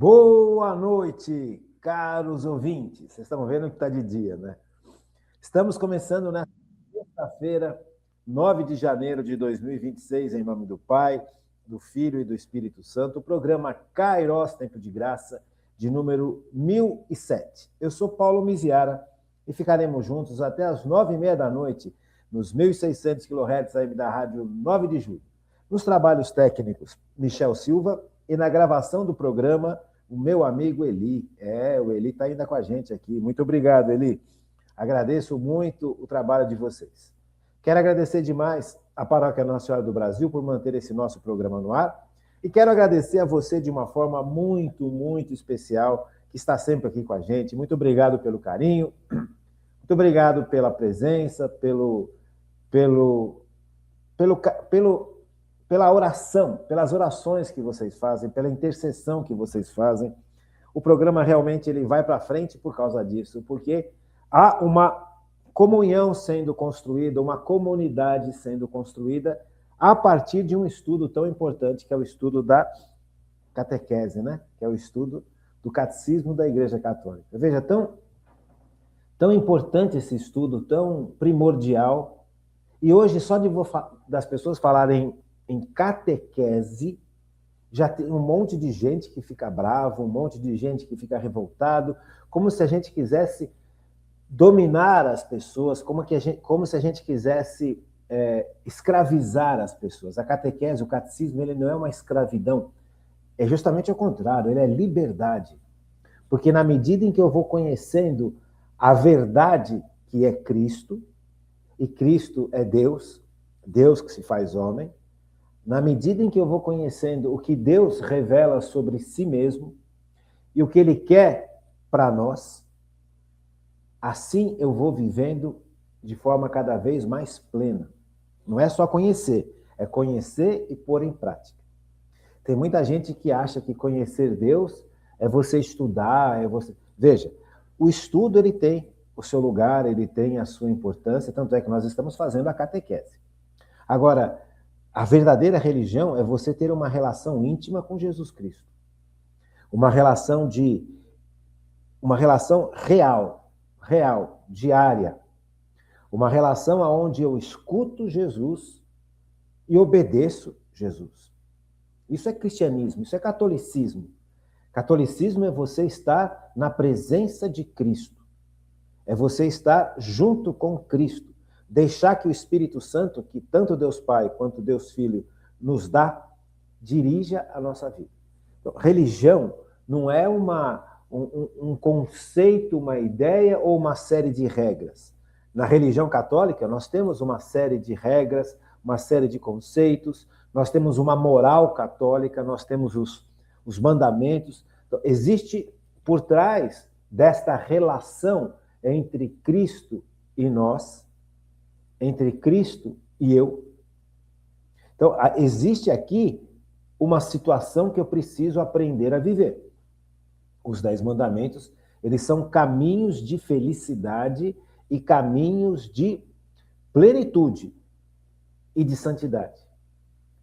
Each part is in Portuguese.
Boa noite, caros ouvintes. Vocês estão vendo que está de dia, né? Estamos começando na sexta-feira, 9 de janeiro de 2026, em nome do Pai, do Filho e do Espírito Santo, o programa Kairos Tempo de Graça, de número 1007. Eu sou Paulo Miziara e ficaremos juntos até as 9h30 da noite, nos 1.600 kHz AM da Rádio 9 de Julho. Nos trabalhos técnicos, Michel Silva, e na gravação do programa, o meu amigo Eli. O Eli está ainda com a gente aqui. Muito obrigado, Eli. Agradeço muito o trabalho de vocês. Quero agradecer demais a Paróquia Nossa Senhora do Brasil por manter esse nosso programa no ar. E quero agradecer a você de uma forma muito, muito especial, que está sempre aqui com a gente. Muito obrigado pelo carinho, muito obrigado pela presença, pela oração, pelas orações que vocês fazem, pela intercessão que vocês fazem. O programa realmente ele vai para frente por causa disso, porque há uma comunhão sendo construída, uma comunidade sendo construída a partir de um estudo tão importante que é o estudo da catequese, né? Que é o estudo do catecismo da Igreja Católica. Veja, tão importante esse estudo, tão primordial. E hoje, só das pessoas falarem em catequese, já tem um monte de gente que fica bravo, um monte de gente que fica revoltado, como se a gente quisesse dominar as pessoas, como se a gente quisesse escravizar as pessoas. A catequese, o catecismo, ele não é uma escravidão, é justamente o contrário, ele é liberdade. Porque na medida em que eu vou conhecendo a verdade que é Cristo, e Cristo é Deus, Deus que se faz homem, na medida em que eu vou conhecendo o que Deus revela sobre si mesmo e o que Ele quer para nós, assim eu vou vivendo de forma cada vez mais plena. Não é só conhecer, é conhecer e pôr em prática. Tem muita gente que acha que conhecer Deus é você estudar, é você... Veja, o estudo ele tem o seu lugar, ele tem a sua importância, tanto é que nós estamos fazendo a catequese. Agora, a verdadeira religião é você ter uma relação íntima com Jesus Cristo. Uma relação real, diária. Uma relação onde eu escuto Jesus e obedeço Jesus. Isso é cristianismo, isso é catolicismo. Catolicismo é você estar na presença de Cristo. É você estar junto com Cristo. Deixar que o Espírito Santo, que tanto Deus Pai quanto Deus Filho nos dá, dirija a nossa vida. Então, religião não é um conceito, uma ideia ou uma série de regras. Na religião católica, nós temos uma série de regras, uma série de conceitos, nós temos uma moral católica, nós temos os mandamentos. Então, existe por trás desta relação entre Cristo e nós, entre Cristo e eu. Então, existe aqui uma situação que eu preciso aprender a viver. Os 10 mandamentos, eles são caminhos de felicidade e caminhos de plenitude e de santidade.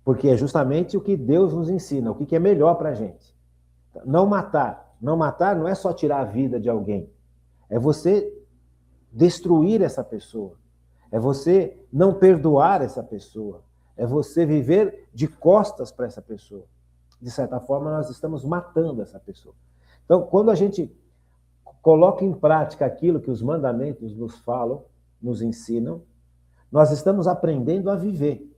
Porque é justamente o que Deus nos ensina, o que é melhor para a gente. Não matar. Não matar não é só tirar a vida de alguém. É você destruir essa pessoa. É você não perdoar essa pessoa. É você viver de costas para essa pessoa. De certa forma, nós estamos matando essa pessoa. Então, quando a gente coloca em prática aquilo que os mandamentos nos falam, nos ensinam, nós estamos aprendendo a viver.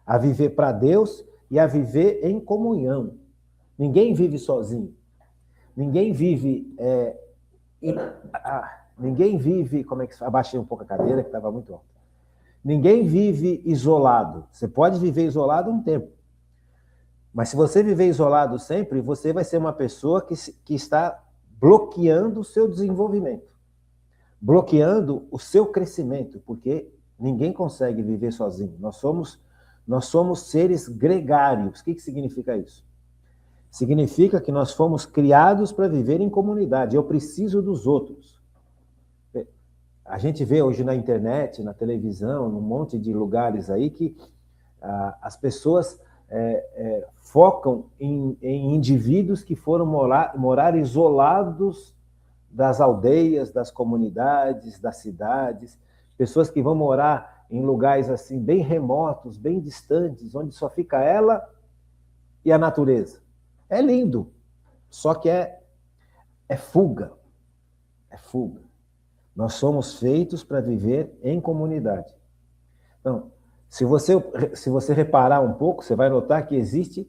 A viver para Deus e a viver em comunhão. Ninguém vive sozinho. Ninguém vive... Ninguém vive... Como é que... Abaixei um pouco a cadeira, que estava muito alta. Ninguém vive isolado. Você pode viver isolado um tempo. Mas se você viver isolado sempre, você vai ser uma pessoa que está bloqueando o seu desenvolvimento. Bloqueando o seu crescimento, porque ninguém consegue viver sozinho. Nós somos seres gregários. O que significa isso? Significa que nós fomos criados para viver em comunidade. Eu preciso dos outros. A gente vê hoje na internet, na televisão, num monte de lugares aí que as pessoas focam em indivíduos que foram morar isolados das aldeias, das comunidades, das cidades, pessoas que vão morar em lugares assim bem remotos, bem distantes, onde só fica ela e a natureza. É lindo, só que é fuga. É fuga. Nós somos feitos para viver em comunidade. Então, se você reparar um pouco, você vai notar que existe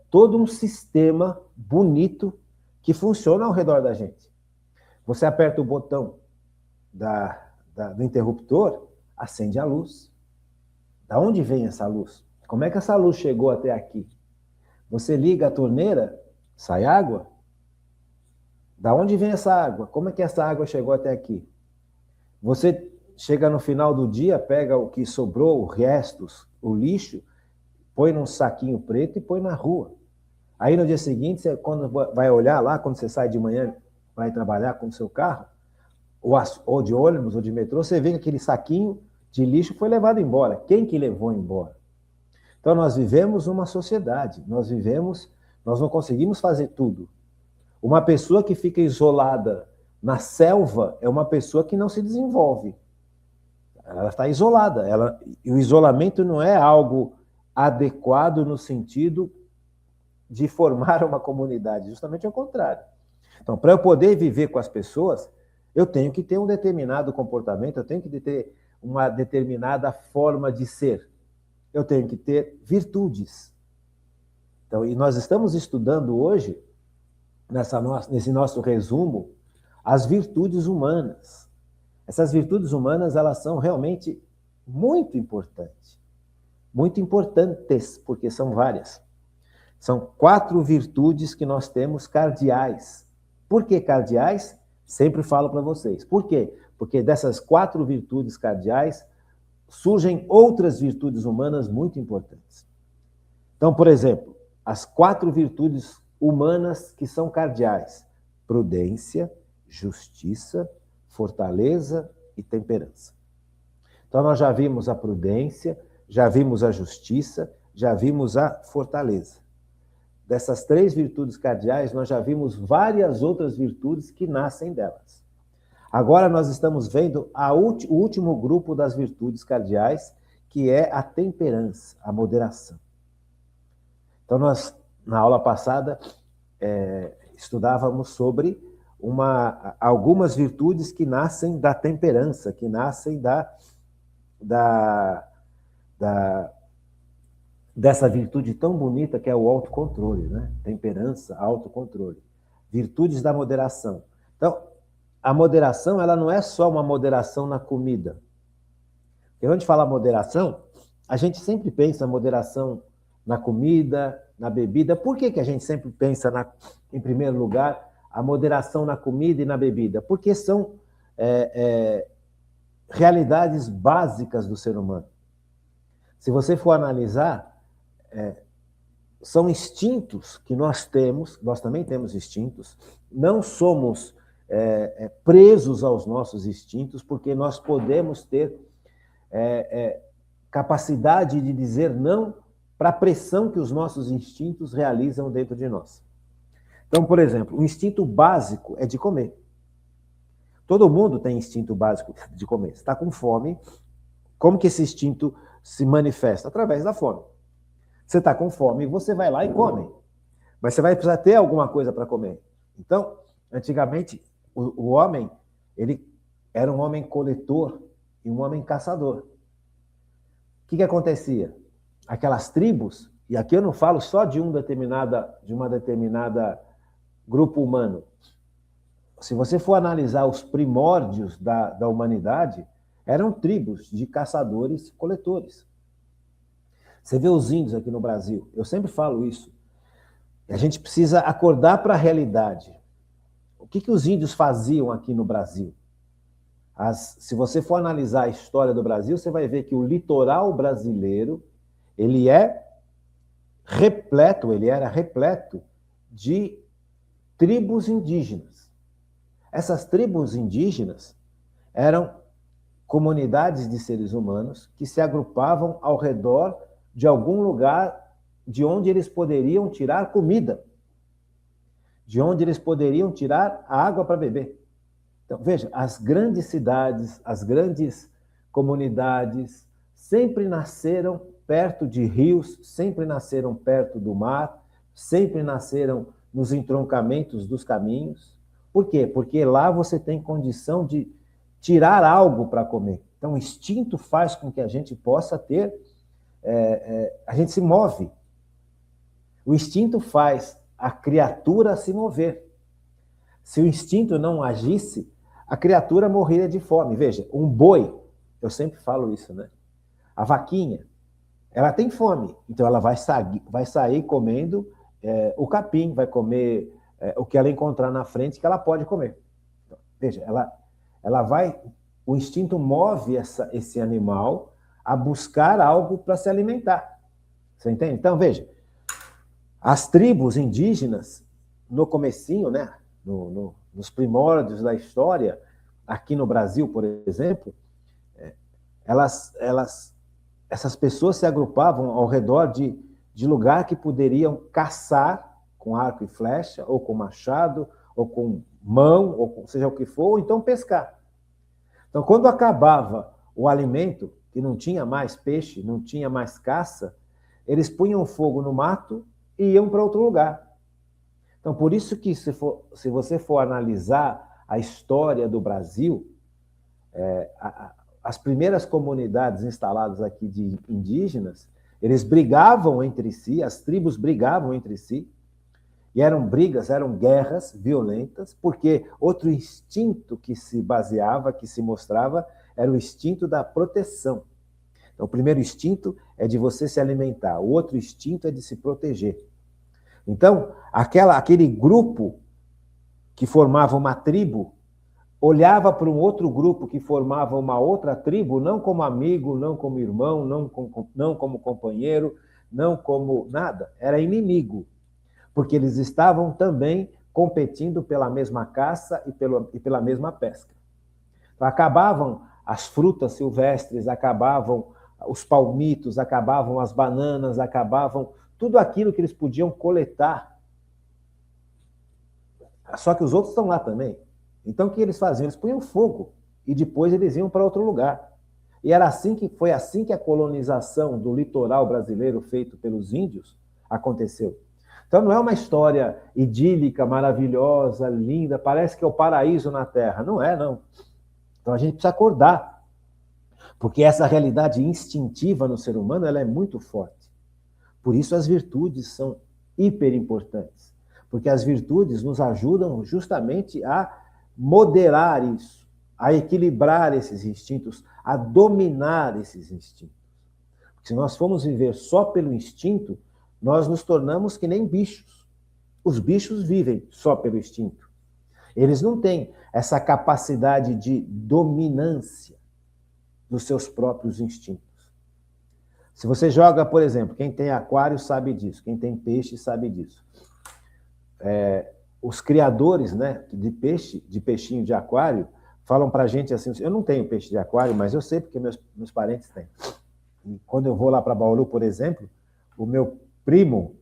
todo um sistema bonito que funciona ao redor da gente. Você aperta o botão do interruptor, acende a luz. Da onde vem essa luz? Como é que essa luz chegou até aqui? Você liga a torneira, sai água? Da onde vem essa água? Como é que essa água chegou até aqui? Você chega no final do dia, pega o que sobrou, os restos, o lixo, põe num saquinho preto e põe na rua. Aí no dia seguinte, você, quando vai olhar lá, quando você sai de manhã, vai trabalhar com o seu carro, ou de ônibus, ou de metrô, você vê que aquele saquinho de lixo foi levado embora. Quem que levou embora? Então nós vivemos uma sociedade, nós não conseguimos fazer tudo. Uma pessoa que fica isolada na selva é uma pessoa que não se desenvolve. Ela está isolada. E o isolamento não é algo adequado no sentido de formar uma comunidade, justamente ao contrário. Então, para eu poder viver com as pessoas, eu tenho que ter um determinado comportamento, eu tenho que ter uma determinada forma de ser. Eu tenho que ter virtudes. Então, e nós estamos estudando hoje, nesse nosso resumo, as virtudes humanas. Essas virtudes humanas, elas são realmente muito importantes, porque são várias. São 4 virtudes que nós temos cardeais. Por que cardeais? Sempre falo para vocês. Por quê? Porque dessas 4 virtudes cardeais surgem outras virtudes humanas muito importantes. Então, por exemplo, as 4 virtudes humanas que são cardeais: prudência, justiça, fortaleza e temperança. Então, nós já vimos a prudência, já vimos a justiça, já vimos a fortaleza. Dessas 3 virtudes cardeais, nós já vimos várias outras virtudes que nascem delas. Agora nós estamos vendo o último grupo das virtudes cardeais, que é a temperança, a moderação. Então, nós, na aula passada, estudávamos sobre algumas virtudes que nascem da temperança, que nascem dessa virtude tão bonita que é o autocontrole, né? Temperança, autocontrole. Virtudes da moderação. Então, a moderação, ela não é só uma moderação na comida. Quando a gente fala moderação, a gente sempre pensa moderação na comida, na bebida. Por que a gente sempre pensa, em primeiro lugar, a moderação na comida e na bebida? Porque são realidades básicas do ser humano. Se você for analisar, são instintos que nós temos, nós também temos instintos, não somos presos aos nossos instintos, porque nós podemos ter capacidade de dizer não para a pressão que os nossos instintos realizam dentro de nós. Então, por exemplo, o instinto básico é de comer. Todo mundo tem instinto básico de comer. Você está com fome, como que esse instinto se manifesta? Através da fome. Você está com fome, você vai lá e come. Mas você vai precisar ter alguma coisa para comer. Então, antigamente, o homem, ele era um homem coletor e um homem caçador. O que acontecia? Aquelas tribos, e aqui eu não falo só de uma determinada grupo humano. Se você for analisar os primórdios da humanidade, eram tribos de caçadores e coletores. Você vê os índios aqui no Brasil, eu sempre falo isso. A gente precisa acordar para a realidade. O que os índios faziam aqui no Brasil? Se você for analisar a história do Brasil, você vai ver que o litoral brasileiro, ele era repleto de tribos indígenas. Essas tribos indígenas eram comunidades de seres humanos que se agrupavam ao redor de algum lugar de onde eles poderiam tirar comida, de onde eles poderiam tirar a água para beber. Então, veja, as grandes cidades, as grandes comunidades sempre nasceram perto de rios, sempre nasceram perto do mar, sempre nasceram nos entroncamentos dos caminhos. Por quê? Porque lá você tem condição de tirar algo para comer. Então, o instinto faz com que a gente possa ter... a gente se move. O instinto faz a criatura se mover. Se o instinto não agisse, a criatura morreria de fome. Veja, um boi, eu sempre falo isso, né? A vaquinha, ela tem fome, então ela vai sair comendo o capim, vai comer o que ela encontrar na frente que ela pode comer. Então, veja, ela vai... O instinto move esse animal a buscar algo para se alimentar. Você entende? Então, veja, as tribos indígenas, no comecinho, né, nos primórdios da história, aqui no Brasil, por exemplo, essas pessoas se agrupavam ao redor de lugar que poderiam caçar com arco e flecha, ou com machado, ou com mão, ou com, seja o que for, ou então pescar. Então, quando acabava o alimento, que não tinha mais peixe, não tinha mais caça, eles punham fogo no mato e iam para outro lugar. Então, por isso que, se você for analisar a história do Brasil, as primeiras comunidades instaladas aqui de indígenas, eles brigavam entre si, as tribos brigavam entre si, e eram brigas, eram guerras violentas, porque outro instinto que se baseava, que se mostrava, era o instinto da proteção. Então, o primeiro instinto é de você se alimentar, o outro instinto é de se proteger. Então, aquele grupo que formava uma tribo, olhava para um outro grupo que formava uma outra tribo, não como amigo, não como irmão, não como companheiro, não como nada, era inimigo. Porque eles estavam também competindo pela mesma caça e pela mesma pesca. Então, acabavam as frutas silvestres, acabavam os palmitos, acabavam as bananas, acabavam tudo aquilo que eles podiam coletar. Só que os outros estão lá também. Então, o que eles faziam? Eles punham fogo e depois eles iam para outro lugar. E foi assim que a colonização do litoral brasileiro feito pelos índios aconteceu. Então, não é uma história idílica, maravilhosa, linda, parece que é o paraíso na Terra. Não é, não. Então, a gente precisa acordar, porque essa realidade instintiva no ser humano ela é muito forte. Por isso, as virtudes são hiper importantes, porque as virtudes nos ajudam justamente a moderar isso, a equilibrar esses instintos, a dominar esses instintos. Porque se nós formos viver só pelo instinto, nós nos tornamos que nem bichos. Os bichos vivem só pelo instinto. Eles não têm essa capacidade de dominância dos seus próprios instintos. Se você joga, por exemplo, quem tem aquário sabe disso, quem tem peixe sabe disso. Os criadores, né, de peixinho de aquário, falam pra gente assim, eu não tenho peixe de aquário, mas eu sei porque meus parentes têm. E quando eu vou lá para Bauru, por exemplo, o meu primo,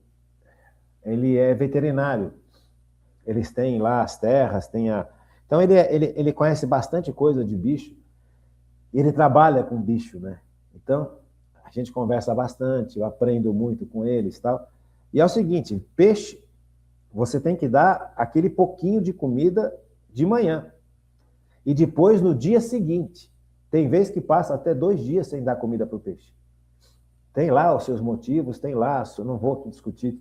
ele é veterinário. Eles têm lá as terras, então ele conhece bastante coisa de bicho, e ele trabalha com bicho, né? Então, a gente conversa bastante, eu aprendo muito com eles e tal. E é o seguinte, peixe, você tem que dar aquele pouquinho de comida de manhã. E depois, no dia seguinte, tem vezes que passa até 2 dias sem dar comida para o peixe. Tem lá os seus motivos, tem lá, eu não vou discutir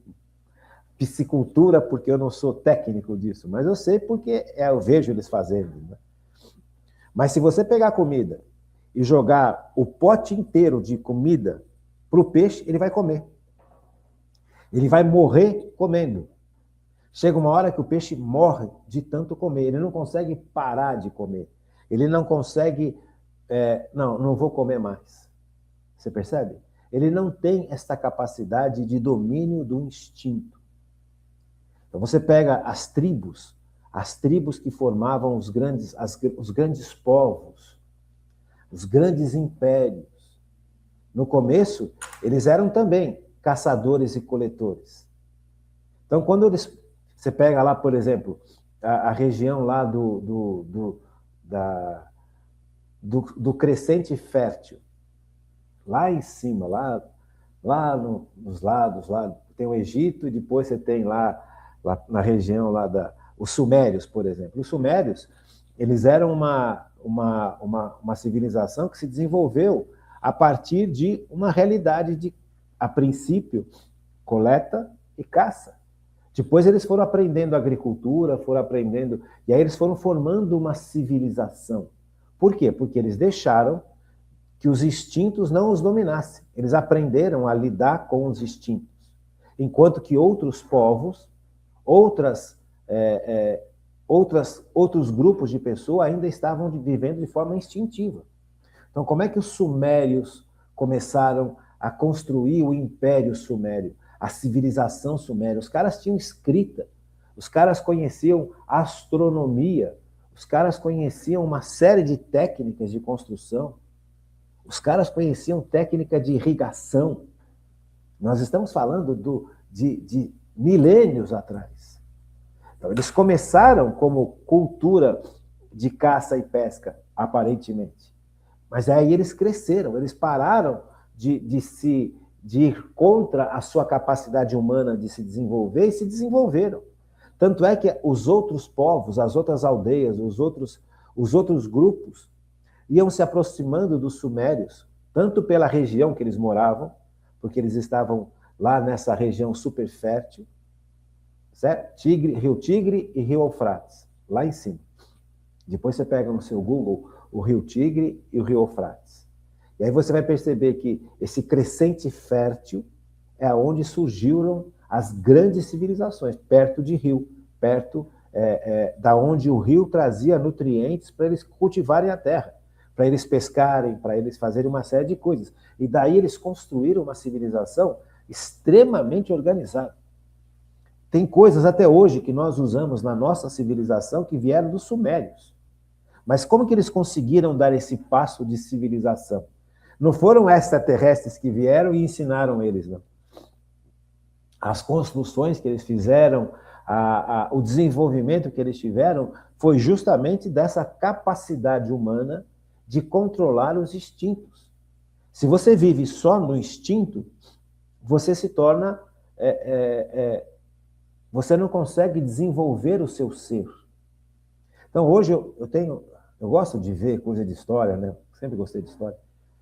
piscicultura porque eu não sou técnico disso, mas eu sei porque eu vejo eles fazendo. Né? Mas se você pegar comida e jogar o pote inteiro de comida para o peixe, ele vai comer. Ele vai morrer comendo. Chega uma hora que o peixe morre de tanto comer, ele não consegue parar de comer. Ele não consegue, não vou comer mais. Você percebe? Ele não tem essa capacidade de domínio do instinto. Então você pega as tribos que formavam os grandes povos, os grandes impérios. No começo, eles eram também caçadores e coletores. Então, quando você pega lá, por exemplo, a região lá do crescente fértil, lá em cima, lá nos lados, lá tem o Egito e depois você tem lá na região lá os sumérios, por exemplo. Os sumérios, eles eram uma civilização que se desenvolveu a partir de uma realidade de, a princípio, coleta e caça. Depois eles foram aprendendo agricultura, foram aprendendo, e aí eles foram formando uma civilização. Por quê? Porque eles deixaram que os instintos não os dominassem. Eles aprenderam a lidar com os instintos. Enquanto que outros povos, outros grupos de pessoas ainda estavam vivendo de forma instintiva. Então, como é que os sumérios começaram a construir o Império Sumério, a civilização suméria? Os caras tinham escrita, os caras conheciam astronomia, os caras conheciam uma série de técnicas de construção, os caras conheciam técnica de irrigação. Nós estamos falando de milênios atrás. Então, eles começaram como cultura de caça e pesca, aparentemente. Mas aí eles cresceram, eles pararam de ir contra a sua capacidade humana de se desenvolver e se desenvolveram. Tanto é que os outros povos, as outras aldeias, os outros grupos iam se aproximando dos sumérios, tanto pela região que eles moravam, porque eles estavam lá nessa região super fértil, certo? Rio Tigre e Rio Eufrates, lá em cima. Depois você pega no seu Google o Rio Tigre e o Rio Eufrates. E aí você vai perceber que esse crescente fértil é onde surgiram as grandes civilizações, perto de rio, perto da onde o rio trazia nutrientes para eles cultivarem a terra, para eles pescarem, para eles fazerem uma série de coisas. E daí eles construíram uma civilização extremamente organizada. Tem coisas até hoje que nós usamos na nossa civilização que vieram dos sumérios. Mas como que eles conseguiram dar esse passo de civilização? Não foram extraterrestres que vieram e ensinaram eles, não. As construções que eles fizeram, o desenvolvimento que eles tiveram, foi justamente dessa capacidade humana de controlar os instintos. Se você vive só no instinto, você se torna... você não consegue desenvolver o seu ser. Então, hoje eu gosto de ver coisa de história, né? Sempre gostei de história.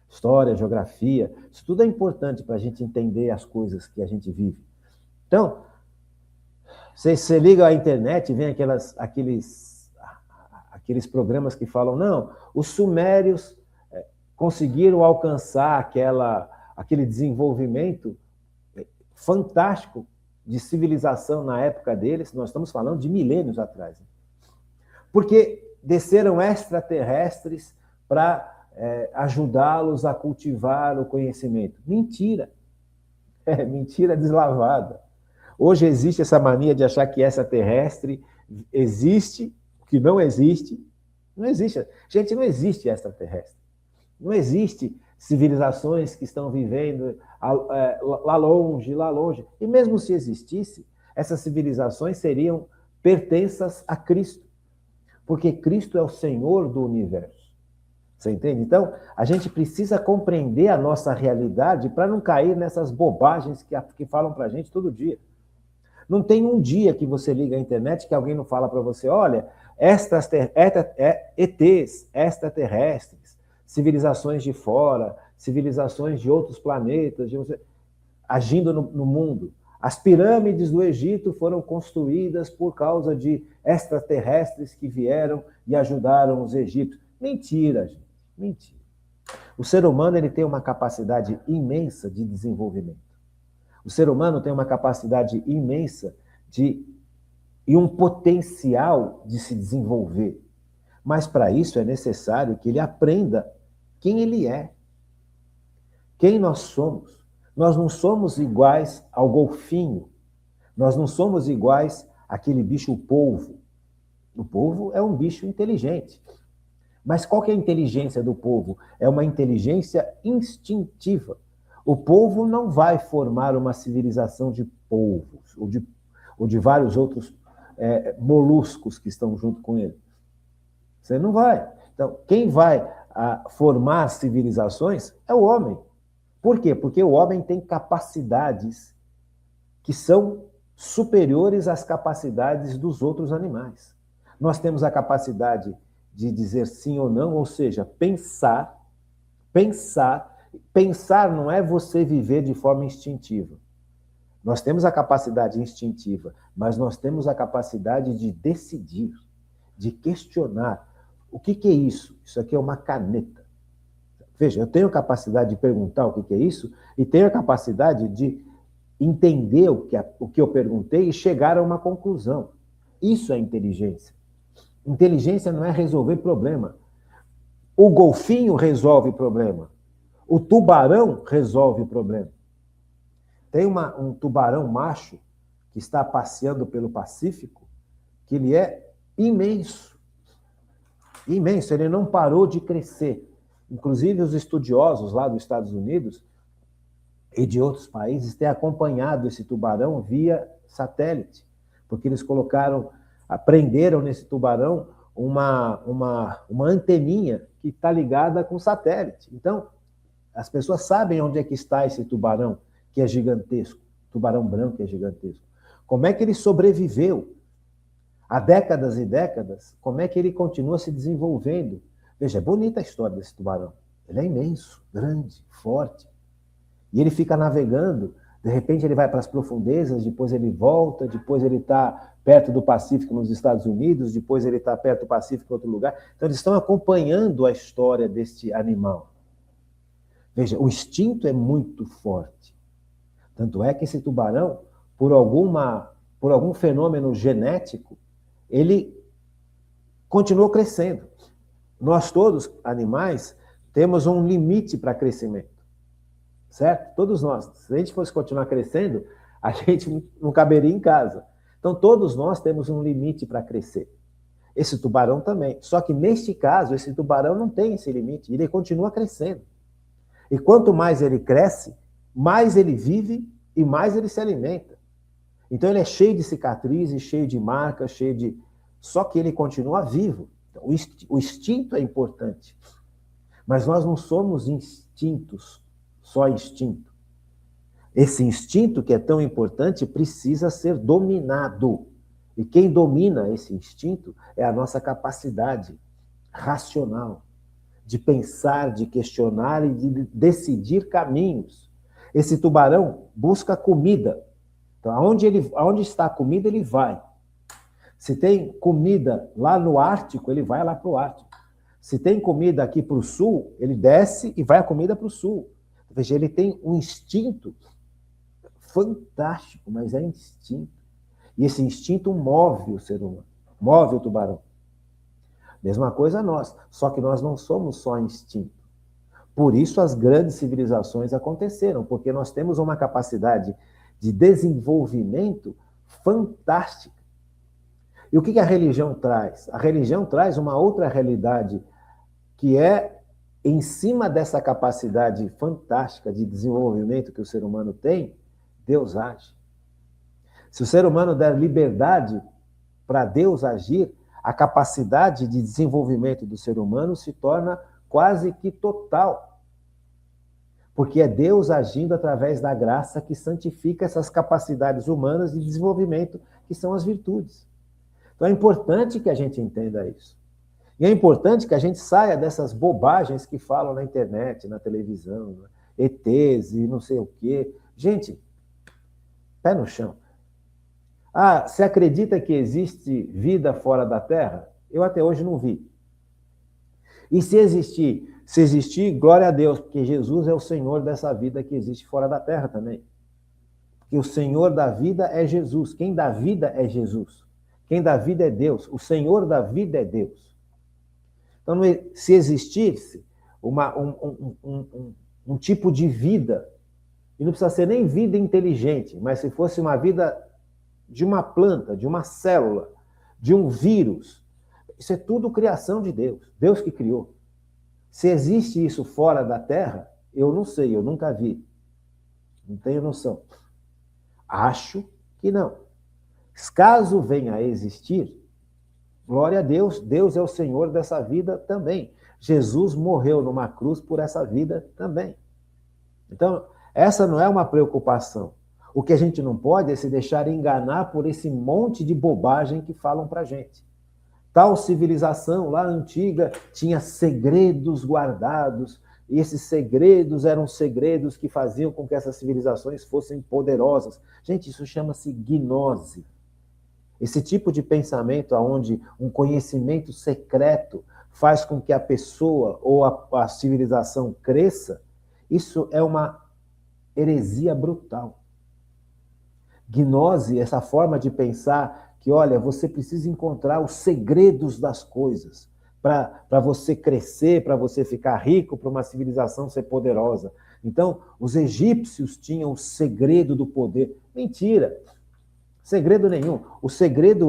História, geografia, isso tudo é importante para a gente entender as coisas que a gente vive. Então, você liga a internet e vem aqueles programas que falam, não, os sumérios conseguiram alcançar aquele desenvolvimento fantástico de civilização na época deles. Nós estamos falando de milênios atrás. Porque desceram extraterrestres para ajudá-los a cultivar o conhecimento. Mentira. Mentira deslavada. Hoje existe essa mania de achar que extraterrestre existe, que não existe. Não existe. Gente, não existe extraterrestre. Não existe civilizações que estão vivendo lá longe, lá longe. E mesmo se existisse, essas civilizações seriam pertensas a Cristo. Porque Cristo é o Senhor do universo. Você entende? Então, a gente precisa compreender a nossa realidade para não cair nessas bobagens que falam para a gente todo dia. Não tem um dia que você liga a internet que alguém não fala para você, olha, ETs, extraterrestres, civilizações de fora, civilizações de outros planetas, agindo no mundo. As pirâmides do Egito foram construídas por causa de extraterrestres que vieram e ajudaram os egípcios. Mentira, gente. Mentira. O ser humano ele tem uma capacidade imensa de desenvolvimento. O ser humano tem uma capacidade imensa e um potencial de se desenvolver. Mas para isso é necessário que ele aprenda quem ele é, quem nós somos. Nós não somos iguais ao golfinho. Nós não somos iguais àquele bicho polvo. O polvo é um bicho inteligente. Mas qual que é a inteligência do polvo? É uma inteligência instintiva. O polvo não vai formar uma civilização de polvos, ou de vários outros moluscos que estão junto com ele. Você não vai. Então, quem vai formar civilizações é o homem. Por quê? Porque o homem tem capacidades que são superiores às capacidades dos outros animais. Nós temos a capacidade de dizer sim ou não, ou seja, pensar. Pensar não é você viver de forma instintiva. Nós temos a capacidade instintiva, mas nós temos a capacidade de decidir, de questionar. O que é isso? Isso aqui é uma caneta. Veja, eu tenho a capacidade de perguntar o que é isso e tenho a capacidade de entender o que eu perguntei e chegar a uma conclusão. Isso é inteligência. Inteligência não é resolver problema. O golfinho resolve problema. O tubarão resolve problema. Tem um tubarão macho que está passeando pelo Pacífico, que ele é imenso. Imenso, ele não parou de crescer. Inclusive, os estudiosos lá dos Estados Unidos e de outros países têm acompanhado esse tubarão via satélite, porque eles prenderam nesse tubarão uma anteninha que está ligada com satélite. Então, as pessoas sabem onde é que está esse tubarão, que é gigantesco, tubarão branco que é gigantesco. Como é que ele sobreviveu há décadas e décadas? Como é que ele continua se desenvolvendo? Veja, é bonita a história desse tubarão. Ele é imenso, grande, forte. E ele fica navegando, de repente ele vai para as profundezas, depois ele volta, depois ele está perto do Pacífico nos Estados Unidos, depois ele está perto do Pacífico em outro lugar. Então eles estão acompanhando a história deste animal. Veja, o instinto é muito forte. Tanto é que esse tubarão, por algum fenômeno genético, ele continuou crescendo. Nós todos, animais, temos um limite para crescimento. Certo? Todos nós. Se a gente fosse continuar crescendo, a gente não caberia em casa. Então, todos nós temos um limite para crescer. Esse tubarão também. Só que, neste caso, esse tubarão não tem esse limite. Ele continua crescendo. E quanto mais ele cresce, mais ele vive e mais ele se alimenta. Então, ele é cheio de cicatrizes, cheio de marcas, cheio de... Só que ele continua vivo. Então, o instinto é importante. Mas nós não somos instintos, só instinto. Esse instinto que é tão importante precisa ser dominado. E quem domina esse instinto é a nossa capacidade racional de pensar, de questionar e de decidir caminhos. Esse tubarão busca comida. Então, aonde está a comida, ele vai. Se tem comida lá no Ártico, ele vai lá para o Ártico. Se tem comida aqui para o sul, ele desce e vai a comida para o sul. Veja, ele tem um instinto fantástico, mas é instinto. E esse instinto move o ser humano, move o tubarão. Mesma coisa nós, só que nós não somos só instinto. Por isso as grandes civilizações aconteceram, porque nós temos uma capacidade de desenvolvimento fantástica. E o que a religião traz? A religião traz uma outra realidade que é, em cima dessa capacidade fantástica de desenvolvimento que o ser humano tem, Deus age. Se o ser humano der liberdade para Deus agir, a capacidade de desenvolvimento do ser humano se torna quase que total. Porque é Deus agindo através da graça que santifica essas capacidades humanas de desenvolvimento, que são as virtudes. Então é importante que a gente entenda isso. E é importante que a gente saia dessas bobagens que falam na internet, na televisão, ETs e não sei o quê. Gente, pé no chão. Ah, você acredita que existe vida fora da Terra? Eu até hoje não vi. E se existir, glória a Deus, porque Jesus é o Senhor dessa vida que existe fora da Terra também. Porque o Senhor da vida é Jesus. Quem dá vida é Jesus. Quem dá vida é Deus. O Senhor da vida é Deus. Então, se existisse um tipo de vida, e não precisa ser nem vida inteligente, mas se fosse uma vida de uma planta, de uma célula, de um vírus, isso é tudo criação de Deus. Deus que criou. Se existe isso fora da Terra, eu não sei, eu nunca vi. Não tenho noção. Acho que não. Caso venha a existir, glória a Deus, Deus é o Senhor dessa vida também. Jesus morreu numa cruz por essa vida também. Então, essa não é uma preocupação. O que a gente não pode é se deixar enganar por esse monte de bobagem que falam pra gente. Tal civilização lá antiga tinha segredos guardados, e esses segredos eram segredos que faziam com que essas civilizações fossem poderosas. Gente, isso chama-se gnose. Esse tipo de pensamento onde um conhecimento secreto faz com que a pessoa ou a civilização cresça, isso é uma heresia brutal. Gnose, essa forma de pensar que, olha, você precisa encontrar os segredos das coisas para você crescer, para você ficar rico, para uma civilização ser poderosa. Então, os egípcios tinham o segredo do poder. Mentira! Segredo nenhum. O segredo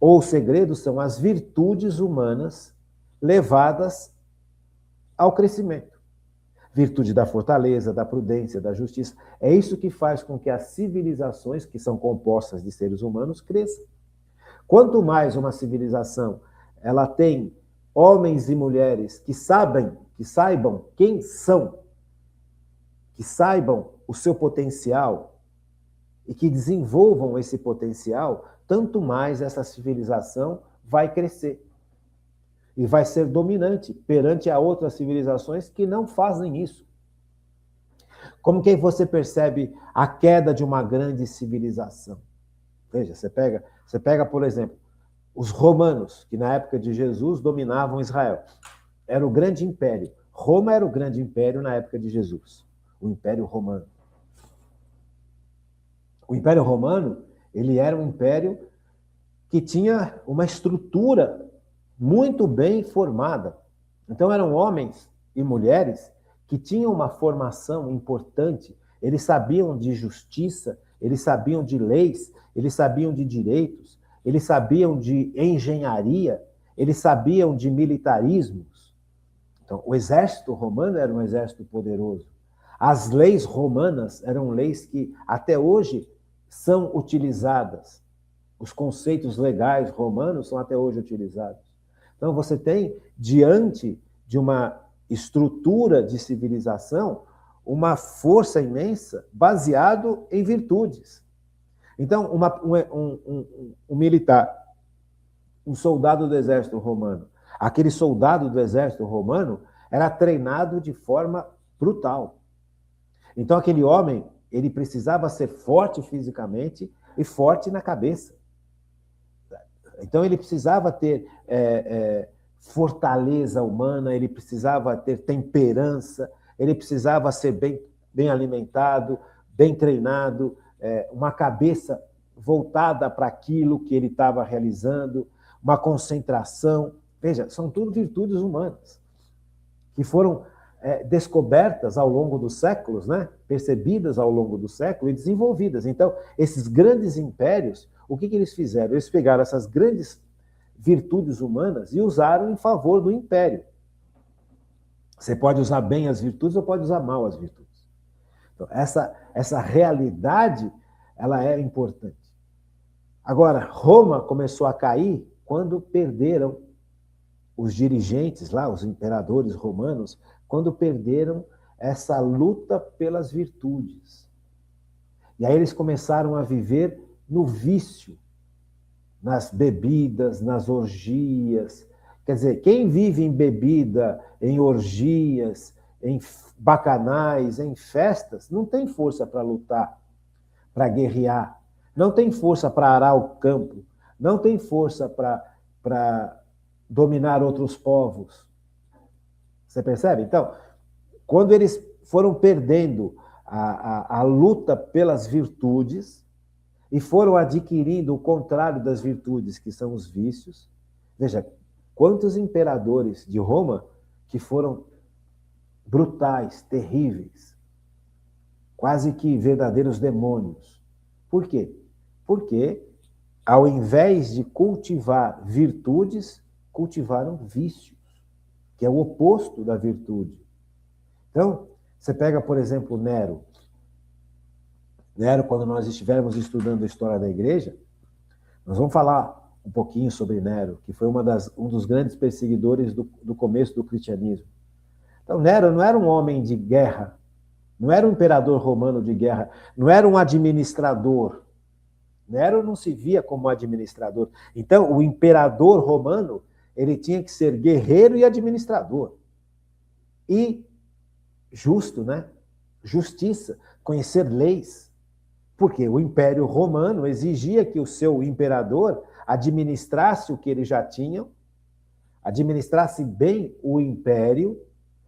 ou os segredos são as virtudes humanas levadas ao crescimento. Virtude da fortaleza, da prudência, da justiça. É isso que faz com que as civilizações, que são compostas de seres humanos, cresçam. Quanto mais uma civilização ela tem homens e mulheres que saibam quem são, que saibam o seu potencial e que desenvolvam esse potencial, tanto mais essa civilização vai crescer e vai ser dominante perante a outras civilizações que não fazem isso. Como que você percebe a queda de uma grande civilização? Veja, você pega, por exemplo, os romanos, que na época de Jesus dominavam Israel. Era o grande império. Roma era o grande império na época de Jesus, o Império Romano. O Império Romano, ele era um império que tinha uma estrutura muito bem formada. Então eram homens e mulheres que tinham uma formação importante. Eles sabiam de justiça, eles sabiam de leis, eles sabiam de direitos, eles sabiam de engenharia, eles sabiam de militarismos. Então, o exército romano era um exército poderoso. As leis romanas eram leis que até hoje são utilizadas. Os conceitos legais romanos são até hoje utilizados. Então, você tem, diante de uma estrutura de civilização, uma força imensa baseado em virtudes. Então, um militar, um soldado do exército romano, aquele soldado do exército romano era treinado de forma brutal. Então, aquele homem, ele precisava ser forte fisicamente e forte na cabeça. Então, ele precisava ter fortaleza humana, ele precisava ter temperança, ele precisava ser bem alimentado, bem treinado, uma cabeça voltada para aquilo que ele estava realizando, uma concentração. Veja, são tudo virtudes humanas que foram descobertas ao longo dos séculos, né? Percebidas ao longo do século e desenvolvidas. Então, esses grandes impérios, o que eles fizeram? Eles pegaram essas grandes virtudes humanas e usaram em favor do império. Você pode usar bem as virtudes ou pode usar mal as virtudes. Então, essa realidade, ela é importante. Agora, Roma começou a cair quando perderam os dirigentes lá, os imperadores romanos, quando perderam essa luta pelas virtudes. E aí eles começaram a viver no vício, nas bebidas, nas orgias. Quer dizer, quem vive em bebida, em orgias, em bacanais, em festas, não tem força para lutar, para guerrear, não tem força para arar o campo, não tem força para dominar outros povos. Você percebe? Então, quando eles foram perdendo a luta pelas virtudes e foram adquirindo o contrário das virtudes, que são os vícios, veja, quantos imperadores de Roma que foram brutais, terríveis, quase que verdadeiros demônios. Por quê? Porque, ao invés de cultivar virtudes, cultivaram vícios, que é o oposto da virtude. Então, você pega, por exemplo, Nero. Nero, quando nós estivermos estudando a história da igreja, nós vamos falar um pouquinho sobre Nero, que foi um dos grandes perseguidores do começo do cristianismo. Então, Nero não era um homem de guerra, não era um imperador romano de guerra, não era um administrador. Nero não se via como administrador. Então, o imperador romano, ele tinha que ser guerreiro e administrador. E justo, né? Justiça, conhecer leis. Porque o Império Romano exigia que o seu imperador administrasse o que eles já tinham, administrasse bem o império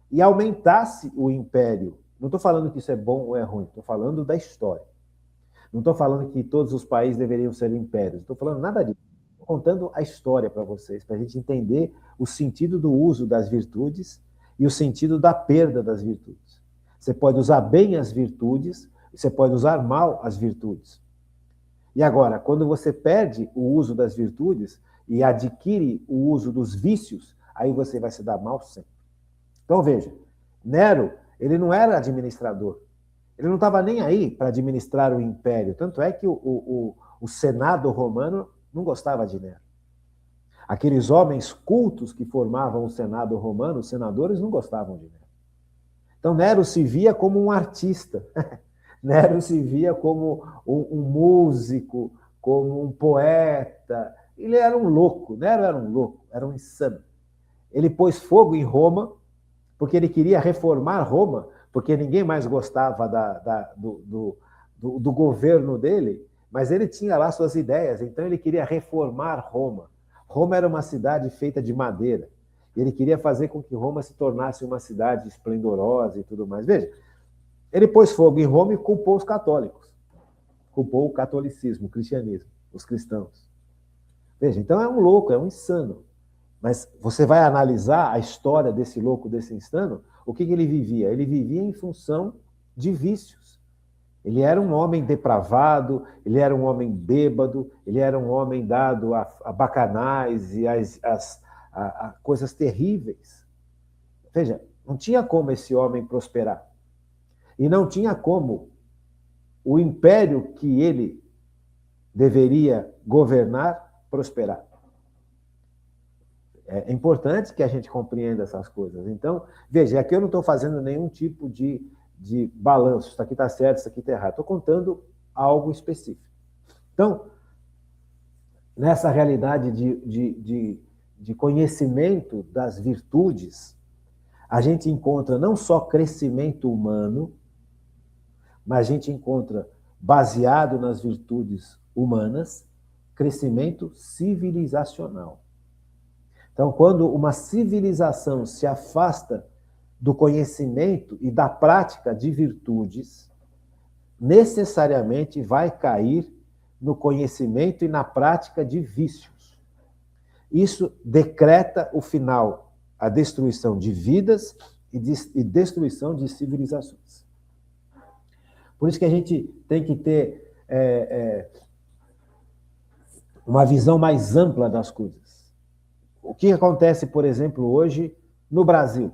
e aumentasse o império. Não estou falando que isso é bom ou é ruim, estou falando da história. Não estou falando que todos os países deveriam ser impérios, não estou falando nada disso. Estou contando a história para vocês, para a gente entender o sentido do uso das virtudes e o sentido da perda das virtudes. Você pode usar bem as virtudes, você pode usar mal as virtudes. E agora, quando você perde o uso das virtudes e adquire o uso dos vícios, aí você vai se dar mal sempre. Então, veja, Nero, ele não era administrador. Ele não estava nem aí para administrar o império. Tanto é que o Senado romano não gostava de Nero. Aqueles homens cultos que formavam o Senado romano, os senadores, não gostavam de Nero. Então, Nero se via como um artista. Nero se via como um músico, como um poeta. Ele era um louco. Nero era um louco, era um insano. Ele pôs fogo em Roma, porque ele queria reformar Roma, porque ninguém mais gostava do governo dele, mas ele tinha lá suas ideias, então ele queria reformar Roma. Roma era uma cidade feita de madeira. Ele queria fazer com que Roma se tornasse uma cidade esplendorosa e tudo mais. Veja, ele pôs fogo em Roma e culpou os católicos. Culpou o catolicismo, o cristianismo, os cristãos. Veja, então é um louco, é um insano. Mas você vai analisar a história desse louco, desse insano, o que ele vivia? Ele vivia em função de vícios. Ele era um homem depravado, ele era um homem bêbado, ele era um homem dado a bacanais e a coisas terríveis. Veja, não tinha como esse homem prosperar. E não tinha como o império que ele deveria governar prosperar. É importante que a gente compreenda essas coisas. Então, veja, aqui eu não estou fazendo nenhum tipo de balanço. Isso aqui está certo, isso aqui está errado. Estou contando algo específico. Então, nessa realidade de conhecimento das virtudes, a gente encontra não só crescimento humano, mas a gente encontra, baseado nas virtudes humanas, crescimento civilizacional. Então, quando uma civilização se afasta do conhecimento e da prática de virtudes, necessariamente vai cair no conhecimento e na prática de vícios. Isso decreta o final, a destruição de vidas e destruição de civilizações. Por isso que a gente tem que ter uma visão mais ampla das coisas. O que acontece, por exemplo, hoje no Brasil?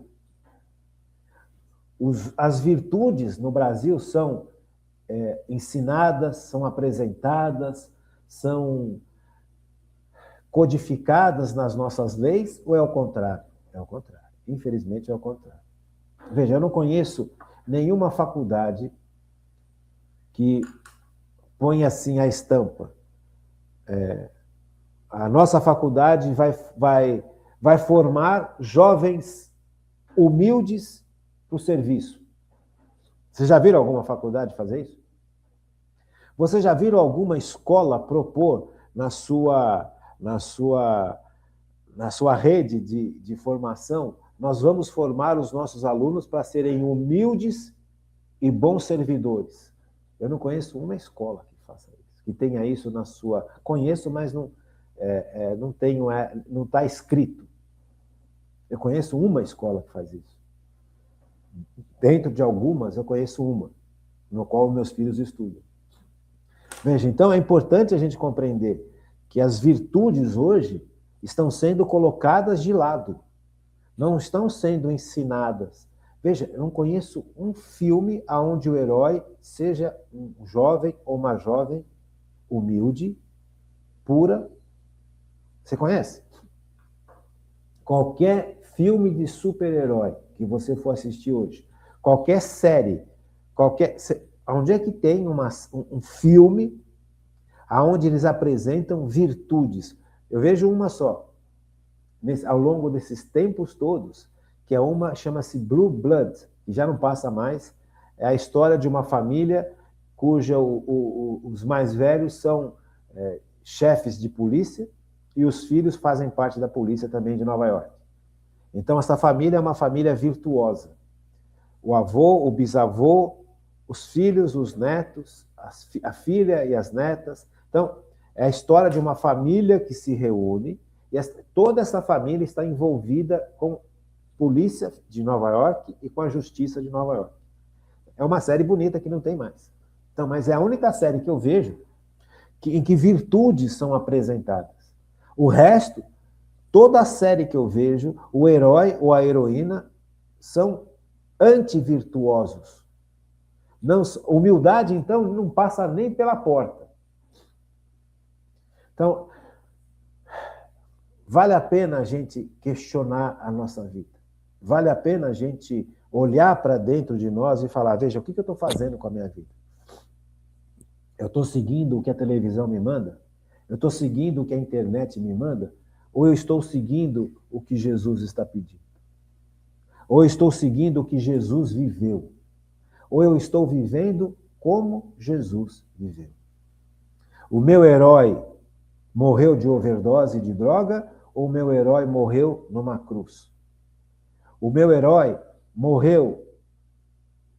As virtudes no Brasil são ensinadas, são apresentadas, são codificadas nas nossas leis, ou é o contrário? É o contrário. Infelizmente, é o contrário. Veja, eu não conheço nenhuma faculdade que põe assim a estampa. A nossa faculdade vai formar jovens humildes para o serviço. Vocês já viram alguma faculdade fazer isso? Vocês já viram alguma escola propor na sua rede de formação, nós vamos formar os nossos alunos para serem humildes e bons servidores? Eu não conheço uma escola que faça isso, que tenha isso na sua... Conheço, mas não tenho, não está escrito. Eu conheço uma escola que faz isso. Dentro de algumas, eu conheço uma, no qual meus filhos estudam. Veja, então é importante a gente compreender que as virtudes hoje estão sendo colocadas de lado, não estão sendo ensinadas. Veja, eu não conheço um filme onde o herói seja um jovem ou uma jovem humilde, pura. Você conhece? Qualquer filme de super-herói que você for assistir hoje, qualquer série, onde é que tem um filme onde eles apresentam virtudes? Eu vejo uma só, ao longo desses tempos todos, que é uma, chama-se Blue Blood, que já não passa mais. É a história de uma família os mais velhos são chefes de polícia e os filhos fazem parte da polícia também de Nova York. Então, essa família é uma família virtuosa. O avô, o bisavô, os filhos, os netos, a filha e as netas. Então, é a história de uma família que se reúne e toda essa família está envolvida com a polícia de Nova York e com a justiça de Nova York. É uma série bonita que não tem mais. Então, mas é a única série que eu vejo em que virtudes são apresentadas. O resto, toda a série que eu vejo, o herói ou a heroína são antivirtuosos. Não, humildade, então, não passa nem pela porta. Então, vale a pena a gente questionar a nossa vida. Vale a pena a gente olhar para dentro de nós e falar, veja, o que eu estou fazendo com a minha vida? Eu estou seguindo o que a televisão me manda? Eu estou seguindo o que a internet me manda? Ou eu estou seguindo o que Jesus está pedindo? Ou eu estou seguindo o que Jesus viveu? Ou eu estou vivendo como Jesus viveu? O meu herói morreu de overdose de droga ou o meu herói morreu numa cruz? O meu herói morreu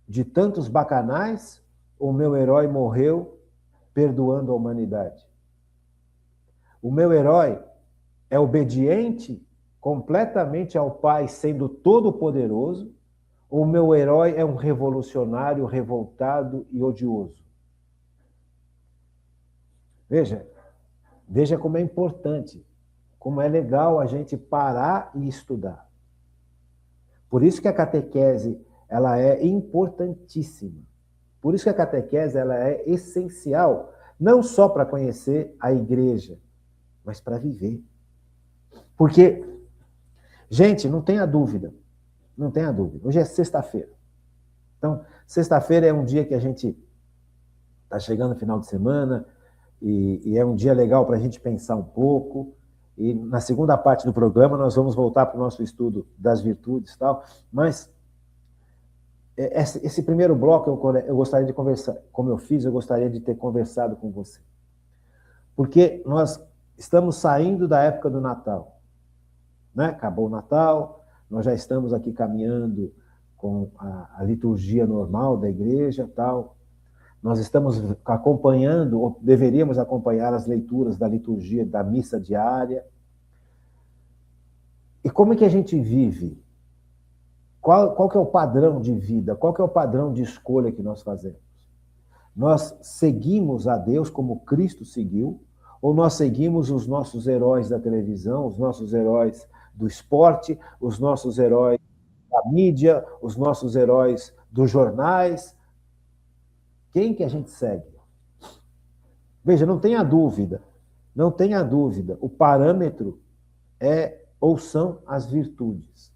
de tantos bacanais ou o meu herói morreu perdoando a humanidade? O meu herói é obediente completamente ao Pai, sendo todo-poderoso, ou o meu herói é um revolucionário revoltado e odioso? Veja como é importante, como é legal a gente parar e estudar. Por isso que a catequese ela é importantíssima. Por isso que a catequese ela é essencial, não só para conhecer a igreja, mas para viver. Porque, gente, não tenha dúvida, não tenha dúvida. Hoje é sexta-feira. Então, sexta-feira é um dia que a gente está chegando no final de semana e é um dia legal para a gente pensar um pouco. E na segunda parte do programa nós vamos voltar para o nosso estudo das virtudes e tal. Mas esse primeiro bloco eu gostaria de conversar, como eu fiz, eu gostaria de ter conversado com você. Porque nós estamos saindo da época do Natal. Né? Acabou o Natal, nós já estamos aqui caminhando com a liturgia normal da igreja, tal. Nós estamos acompanhando, ou deveríamos acompanhar as leituras da liturgia da missa diária. E como é que a gente vive? Qual que é o padrão de vida? Qual que é o padrão de escolha que nós fazemos? Nós seguimos a Deus como Cristo seguiu, ou nós seguimos os nossos heróis da televisão, os nossos heróis do esporte, os nossos heróis da mídia, os nossos heróis dos jornais? Quem que a gente segue? Veja, não tenha dúvida, o parâmetro são as virtudes.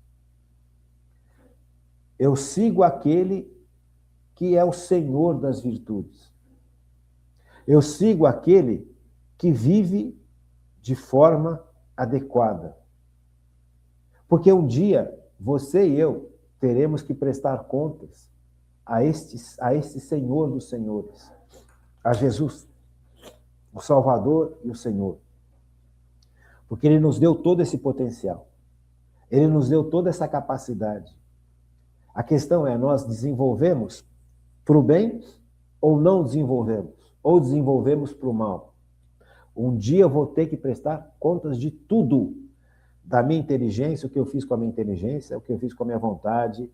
Eu sigo aquele que é o Senhor das virtudes. Eu sigo aquele que vive de forma adequada. Porque um dia, você e eu teremos que prestar contas a este Senhor dos Senhores, a Jesus, o Salvador e o Senhor. Porque Ele nos deu todo esse potencial. Ele nos deu toda essa capacidade. A questão é, nós desenvolvemos para o bem ou não desenvolvemos? Ou desenvolvemos para o mal? Um dia eu vou ter que prestar contas de tudo. Da minha inteligência, o que eu fiz com a minha inteligência, o que eu fiz com a minha vontade,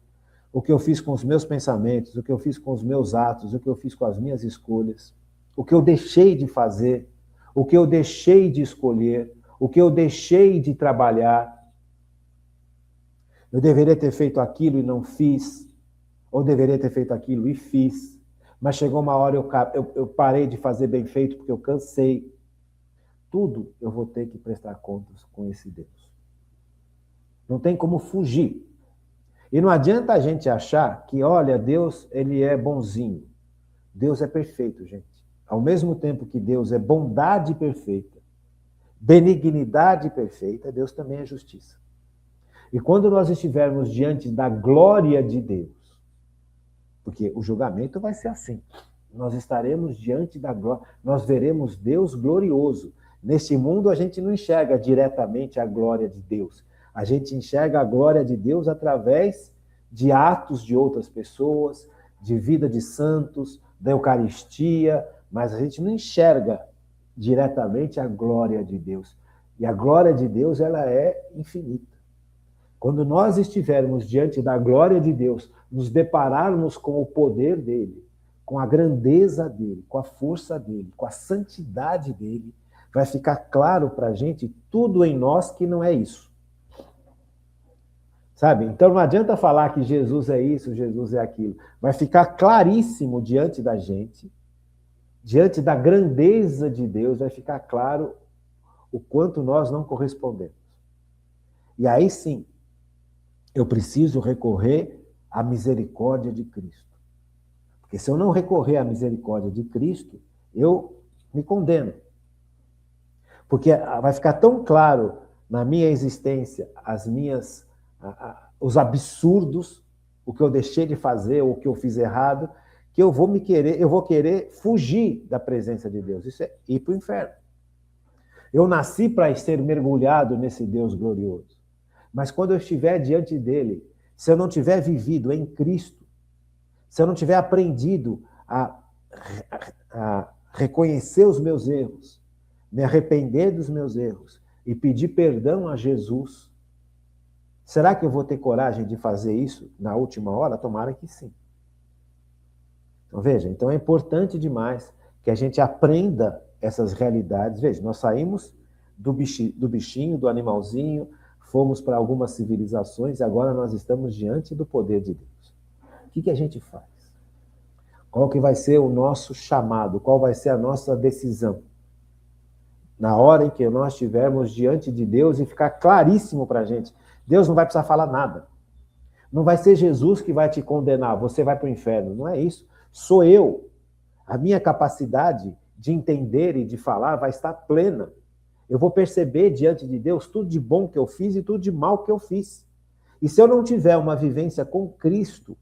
o que eu fiz com os meus pensamentos, o que eu fiz com os meus atos, o que eu fiz com as minhas escolhas, o que eu deixei de fazer, o que eu deixei de escolher, o que eu deixei de trabalhar. Eu deveria ter feito aquilo e não fiz. Ou deveria ter feito aquilo e fiz. Mas chegou uma hora eu parei de fazer bem feito porque eu cansei. Tudo eu vou ter que prestar contas com esse Deus. Não tem como fugir. E não adianta a gente achar que, olha, Deus, ele é bonzinho. Deus é perfeito, gente. Ao mesmo tempo que Deus é bondade perfeita, benignidade perfeita, Deus também é justiça. E quando nós estivermos diante da glória de Deus, porque o julgamento vai ser assim, nós estaremos diante da glória, nós veremos Deus glorioso. Neste mundo a gente não enxerga diretamente a glória de Deus. A gente enxerga a glória de Deus através de atos de outras pessoas, de vida de santos, da Eucaristia, mas a gente não enxerga diretamente a glória de Deus. E a glória de Deus, ela é infinita. Quando nós estivermos diante da glória de Deus, nos depararmos com o poder dele, com a grandeza dele, com a força dele, com a santidade dele, vai ficar claro para a gente tudo em nós que não é isso. Sabe? Então não adianta falar que Jesus é isso, Jesus é aquilo. Vai ficar claríssimo diante da gente, diante da grandeza de Deus, vai ficar claro o quanto nós não correspondemos. E aí sim, eu preciso recorrer à misericórdia de Cristo. Porque se eu não recorrer à misericórdia de Cristo, eu me condeno. Porque vai ficar tão claro na minha existência os absurdos, o que eu deixei de fazer, o que eu fiz errado, que eu vou querer fugir da presença de Deus. Isso é ir para o inferno. Eu nasci para ser mergulhado nesse Deus glorioso. Mas quando eu estiver diante dele, se eu não tiver vivido em Cristo, se eu não tiver aprendido a reconhecer os meus erros, me arrepender dos meus erros e pedir perdão a Jesus, será que eu vou ter coragem de fazer isso na última hora? Tomara que sim. Então, veja, então é importante demais que a gente aprenda essas realidades. Veja, nós saímos do bichinho, do animalzinho, fomos para algumas civilizações e agora nós estamos diante do poder de Deus. O que a gente faz? Qual que vai ser o nosso chamado? Qual vai ser a nossa decisão? Na hora em que nós estivermos diante de Deus e ficar claríssimo para a gente, Deus não vai precisar falar nada. Não vai ser Jesus que vai te condenar, você vai para o inferno. Não é isso. Sou eu. A minha capacidade de entender e de falar vai estar plena. Eu vou perceber diante de Deus tudo de bom que eu fiz e tudo de mal que eu fiz. E se eu não tiver uma vivência com Cristo,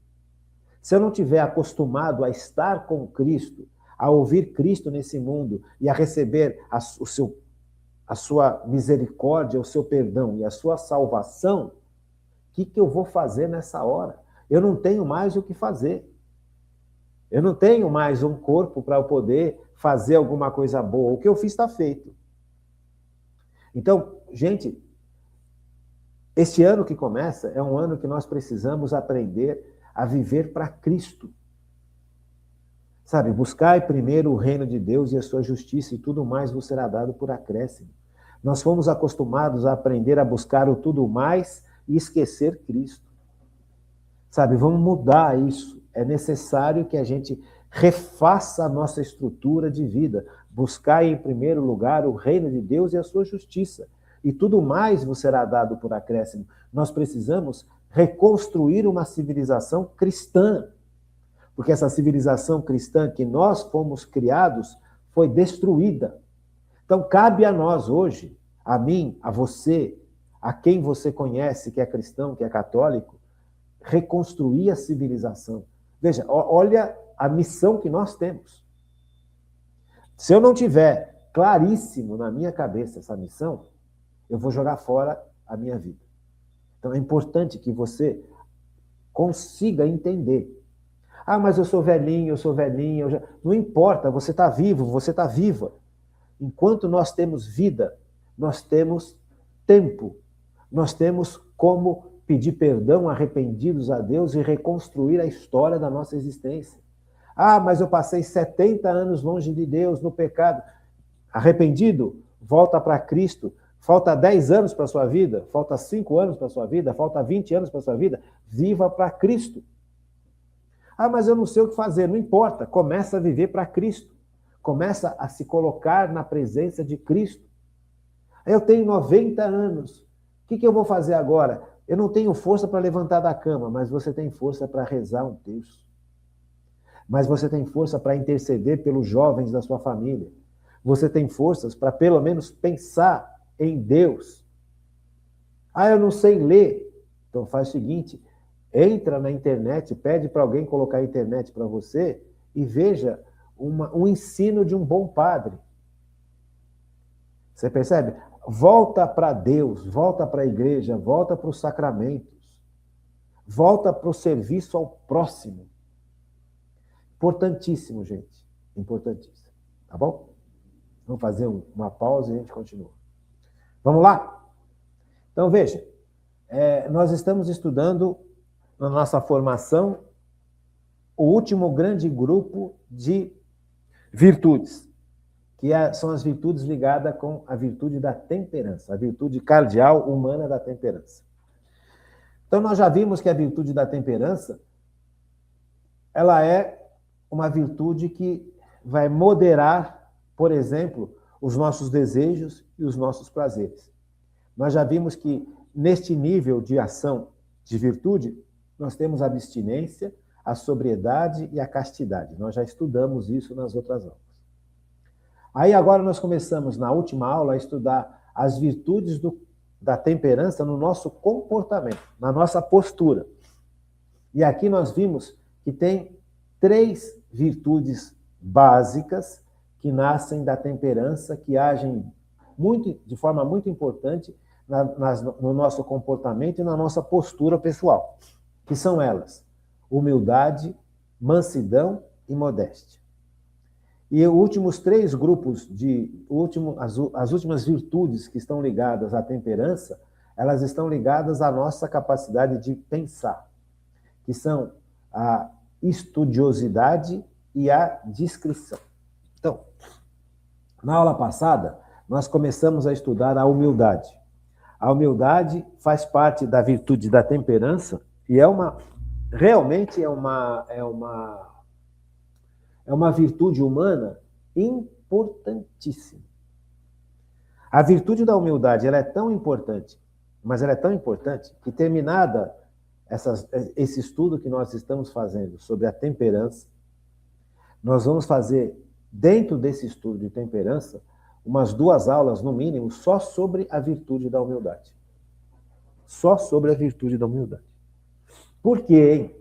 se eu não tiver acostumado a estar com Cristo, a ouvir Cristo nesse mundo e a receber a sua misericórdia, o seu perdão e a sua salvação, o que eu vou fazer nessa hora? Eu não tenho mais o que fazer. Eu não tenho mais um corpo para eu poder fazer alguma coisa boa. O que eu fiz está feito. Então, gente, este ano que começa é um ano que nós precisamos aprender a viver para Cristo. Sabe, buscai primeiro o reino de Deus e a sua justiça e tudo mais vos será dado por acréscimo. Nós fomos acostumados a aprender a buscar o tudo mais e esquecer Cristo. Sabe, vamos mudar isso. É necessário que a gente refaça a nossa estrutura de vida. Buscai em primeiro lugar o reino de Deus e a sua justiça. E tudo mais vos será dado por acréscimo. Nós precisamos reconstruir uma civilização cristã. Porque essa civilização cristã que nós fomos criados foi destruída. Então, cabe a nós hoje, a mim, a você, a quem você conhece, que é cristão, que é católico, reconstruir a civilização. Veja, olha a missão que nós temos. Se eu não tiver claríssimo na minha cabeça essa missão, eu vou jogar fora a minha vida. Então, é importante que você consiga entender. Ah, mas eu sou velhinho, Não importa, você está vivo, você está viva. Enquanto nós temos vida, nós temos tempo. Nós temos como pedir perdão arrependidos a Deus e reconstruir a história da nossa existência. Ah, mas eu passei 70 anos longe de Deus, no pecado. Arrependido? Volta para Cristo. Falta 10 anos para a sua vida, falta 5 anos para a sua vida, falta 20 anos para a sua vida, viva para Cristo. Ah, mas eu não sei o que fazer. Não importa, começa a viver para Cristo. Começa a se colocar na presença de Cristo. Eu tenho 90 anos. O que eu vou fazer agora? Eu não tenho força para levantar da cama, mas você tem força para rezar um terço. Mas você tem força para interceder pelos jovens da sua família. Você tem forças para pelo menos pensar em Deus. Ah, eu não sei ler. Então faz o seguinte, entra na internet, pede para alguém colocar a internet para você e veja um ensino de um bom padre. Você percebe? Volta para Deus, volta para a igreja, volta para os sacramentos, volta para o serviço ao próximo. Importantíssimo, gente. Importantíssimo. Tá bom? Vamos fazer uma pausa e a gente continua. Vamos lá? Então, veja. Nós estamos estudando, na nossa formação, o último grande grupo de virtudes, que são as virtudes ligadas com a virtude da temperança, a virtude cardeal humana da temperança. Então, nós já vimos que a virtude da temperança, ela é uma virtude que vai moderar, por exemplo, os nossos desejos e os nossos prazeres. Nós já vimos que, neste nível de ação de virtude, nós temos a abstinência, a sobriedade e a castidade. Nós já estudamos isso nas outras aulas. Aí agora nós começamos, na última aula, a estudar as virtudes da temperança no nosso comportamento, na nossa postura. E aqui nós vimos que tem 3 virtudes básicas que nascem da temperança, que agem de forma muito importante no nosso comportamento e na nossa postura pessoal, que são elas: humildade, mansidão e modéstia. E os últimos 3 grupos, as últimas virtudes que estão ligadas à temperança, elas estão ligadas à nossa capacidade de pensar, que são a estudiosidade e a discrição. Então, na aula passada, nós começamos a estudar a humildade. A humildade faz parte da virtude da temperança e realmente é uma virtude humana importantíssima. A virtude da humildade, ela é tão importante, mas ela é tão importante que, terminada esse estudo que nós estamos fazendo sobre a temperança, nós vamos fazer, dentro desse estudo de temperança, umas 2 aulas, no mínimo, só sobre a virtude da humildade. Só sobre a virtude da humildade. Por quê, hein?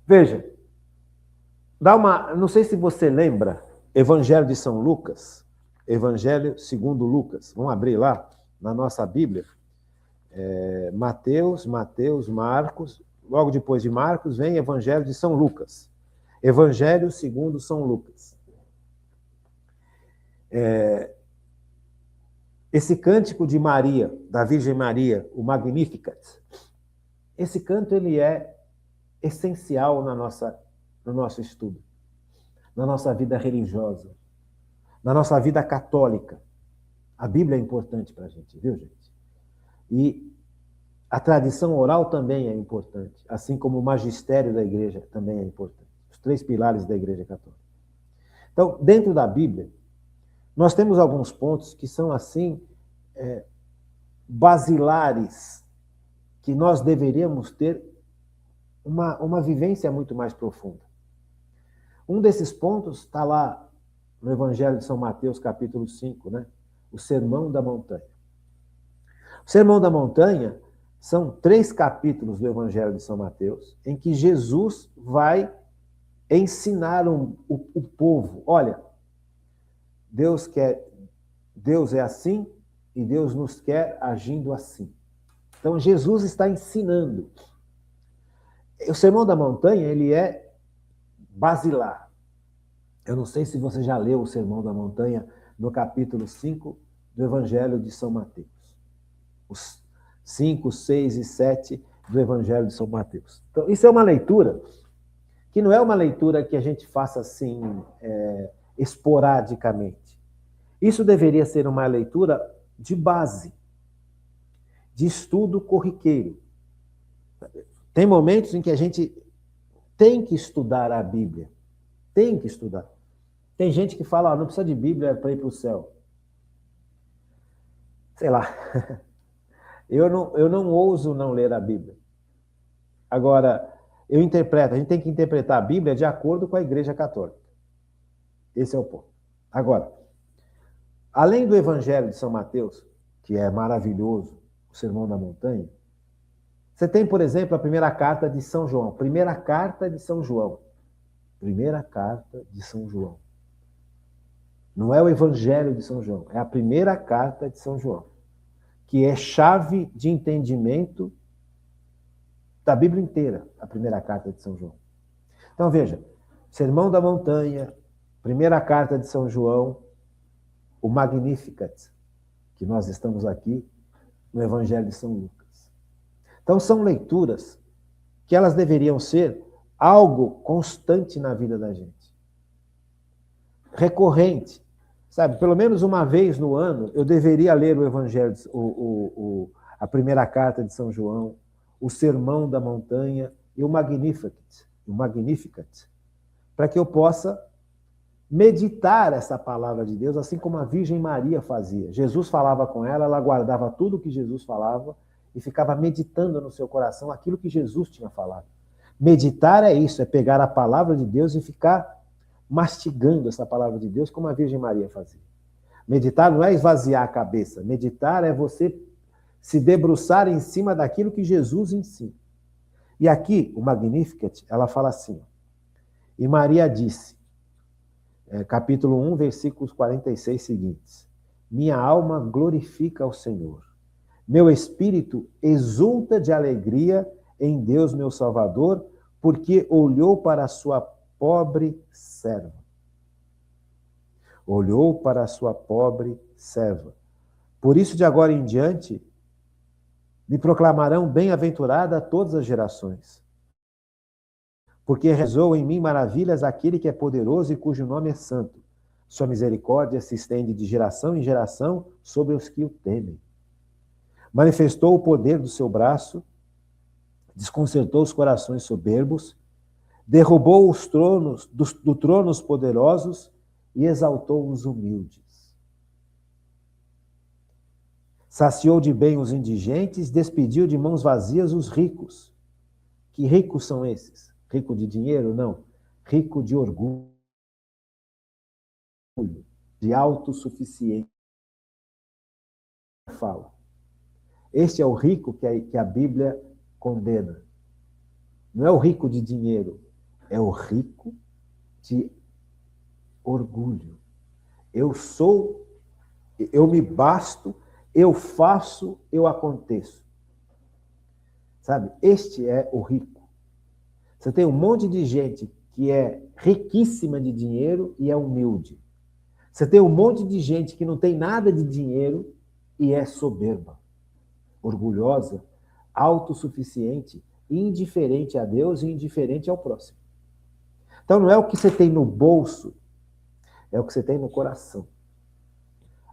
Veja, não sei se você lembra, Evangelho de São Lucas, Evangelho segundo Lucas. Vamos abrir lá na nossa Bíblia. Mateus, Marcos. Logo depois de Marcos vem Evangelho de São Lucas. Evangelho segundo São Lucas. Esse cântico de Maria, da Virgem Maria, o Magnificat, esse canto ele é essencial no nosso estudo, na nossa vida religiosa, na nossa vida católica. A Bíblia é importante para a gente, viu, gente? E a tradição oral também é importante, assim como o magistério da igreja também é importante. Os 3 pilares da igreja católica. Então, dentro da Bíblia, nós temos alguns pontos que são, assim, basilares, que nós deveríamos ter uma vivência muito mais profunda. Um desses pontos está lá no Evangelho de São Mateus, capítulo 5, né? O Sermão da Montanha. O Sermão da Montanha são 3 capítulos do Evangelho de São Mateus, em que Jesus vai ensinar o povo. Olha, Deus é assim e Deus nos quer agindo assim. Então, Jesus está ensinando. O Sermão da Montanha, ele é basilar. Eu não sei se você já leu o Sermão da Montanha no capítulo 5 do Evangelho de São Mateus. Os 5, 6 e 7 do Evangelho de São Mateus. Então, isso é uma leitura que não é uma leitura que a gente faça assim, esporadicamente. Isso deveria ser uma leitura de base, de estudo corriqueiro. Tem momentos em que a gente tem que estudar a Bíblia. Tem que estudar. Tem gente que fala, não precisa de Bíblia para ir para o céu. Sei lá. Eu não ouso não ler a Bíblia. Agora, a gente tem que interpretar a Bíblia de acordo com a Igreja Católica. Esse é o ponto. Agora, além do Evangelho de São Mateus, que é maravilhoso, o Sermão da Montanha, você tem, por exemplo, a primeira carta de São João. Primeira carta de São João. Primeira carta de São João. Não é o Evangelho de São João, é a primeira carta de São João, que é chave de entendimento da Bíblia inteira, a primeira carta de São João. Então, veja, Sermão da Montanha, primeira carta de São João, o Magnificat, que nós estamos aqui no Evangelho de São Lucas. Então, são leituras que elas deveriam ser algo constante na vida da gente. Recorrente. Sabe, pelo menos uma vez no ano, eu deveria ler o Evangelho, a primeira carta de São João, o Sermão da Montanha e o Magnificat, para que eu possa meditar essa palavra de Deus, assim como a Virgem Maria fazia. Jesus falava com ela, ela guardava tudo o que Jesus falava e ficava meditando no seu coração aquilo que Jesus tinha falado. Meditar é isso, é pegar a palavra de Deus e ficar mastigando essa palavra de Deus, como a Virgem Maria fazia. Meditar não é esvaziar a cabeça. Meditar é você se debruçar em cima daquilo que Jesus ensina. E aqui, o Magnificat, ela fala assim, e Maria disse, capítulo 1, versículos 46 seguintes, minha alma glorifica ao Senhor. Meu espírito exulta de alegria em Deus, meu Salvador, porque olhou para a sua pobre serva. Olhou para a sua pobre serva. Por isso, de agora em diante, me proclamarão bem-aventurada todas as gerações. Porque rezou em mim maravilhas aquele que é poderoso e cujo nome é santo. Sua misericórdia se estende de geração em geração sobre os que o temem. Manifestou o poder do seu braço, desconcertou os corações soberbos, derrubou os tronos do trono os poderosos e exaltou os humildes. Saciou de bem os indigentes, despediu de mãos vazias os ricos. Que ricos são esses? Rico de dinheiro? Não. Rico de orgulho, de autossuficiência. Fala. Este é o rico que a Bíblia condena. Não é o rico de dinheiro, é o rico de orgulho. Eu sou, eu me basto, eu faço, eu aconteço. Sabe? Este é o rico. Você tem um monte de gente que é riquíssima de dinheiro e é humilde. Você tem um monte de gente que não tem nada de dinheiro e é soberba, orgulhosa, autossuficiente, indiferente a Deus e indiferente ao próximo. Então não é o que você tem no bolso, é o que você tem no coração.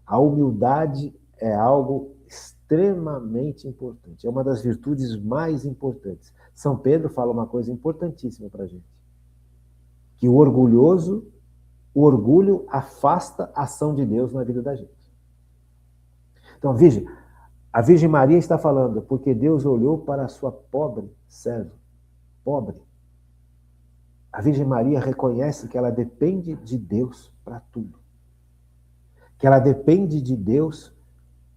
A humildade é algo extremamente importante, é uma das virtudes mais importantes. São Pedro fala uma coisa importantíssima para a gente, que o orgulho afasta a ação de Deus na vida da gente. Então, veja, a Virgem Maria está falando, porque Deus olhou para a sua pobre serva, pobre. A Virgem Maria reconhece que ela depende de Deus para tudo. Que ela depende de Deus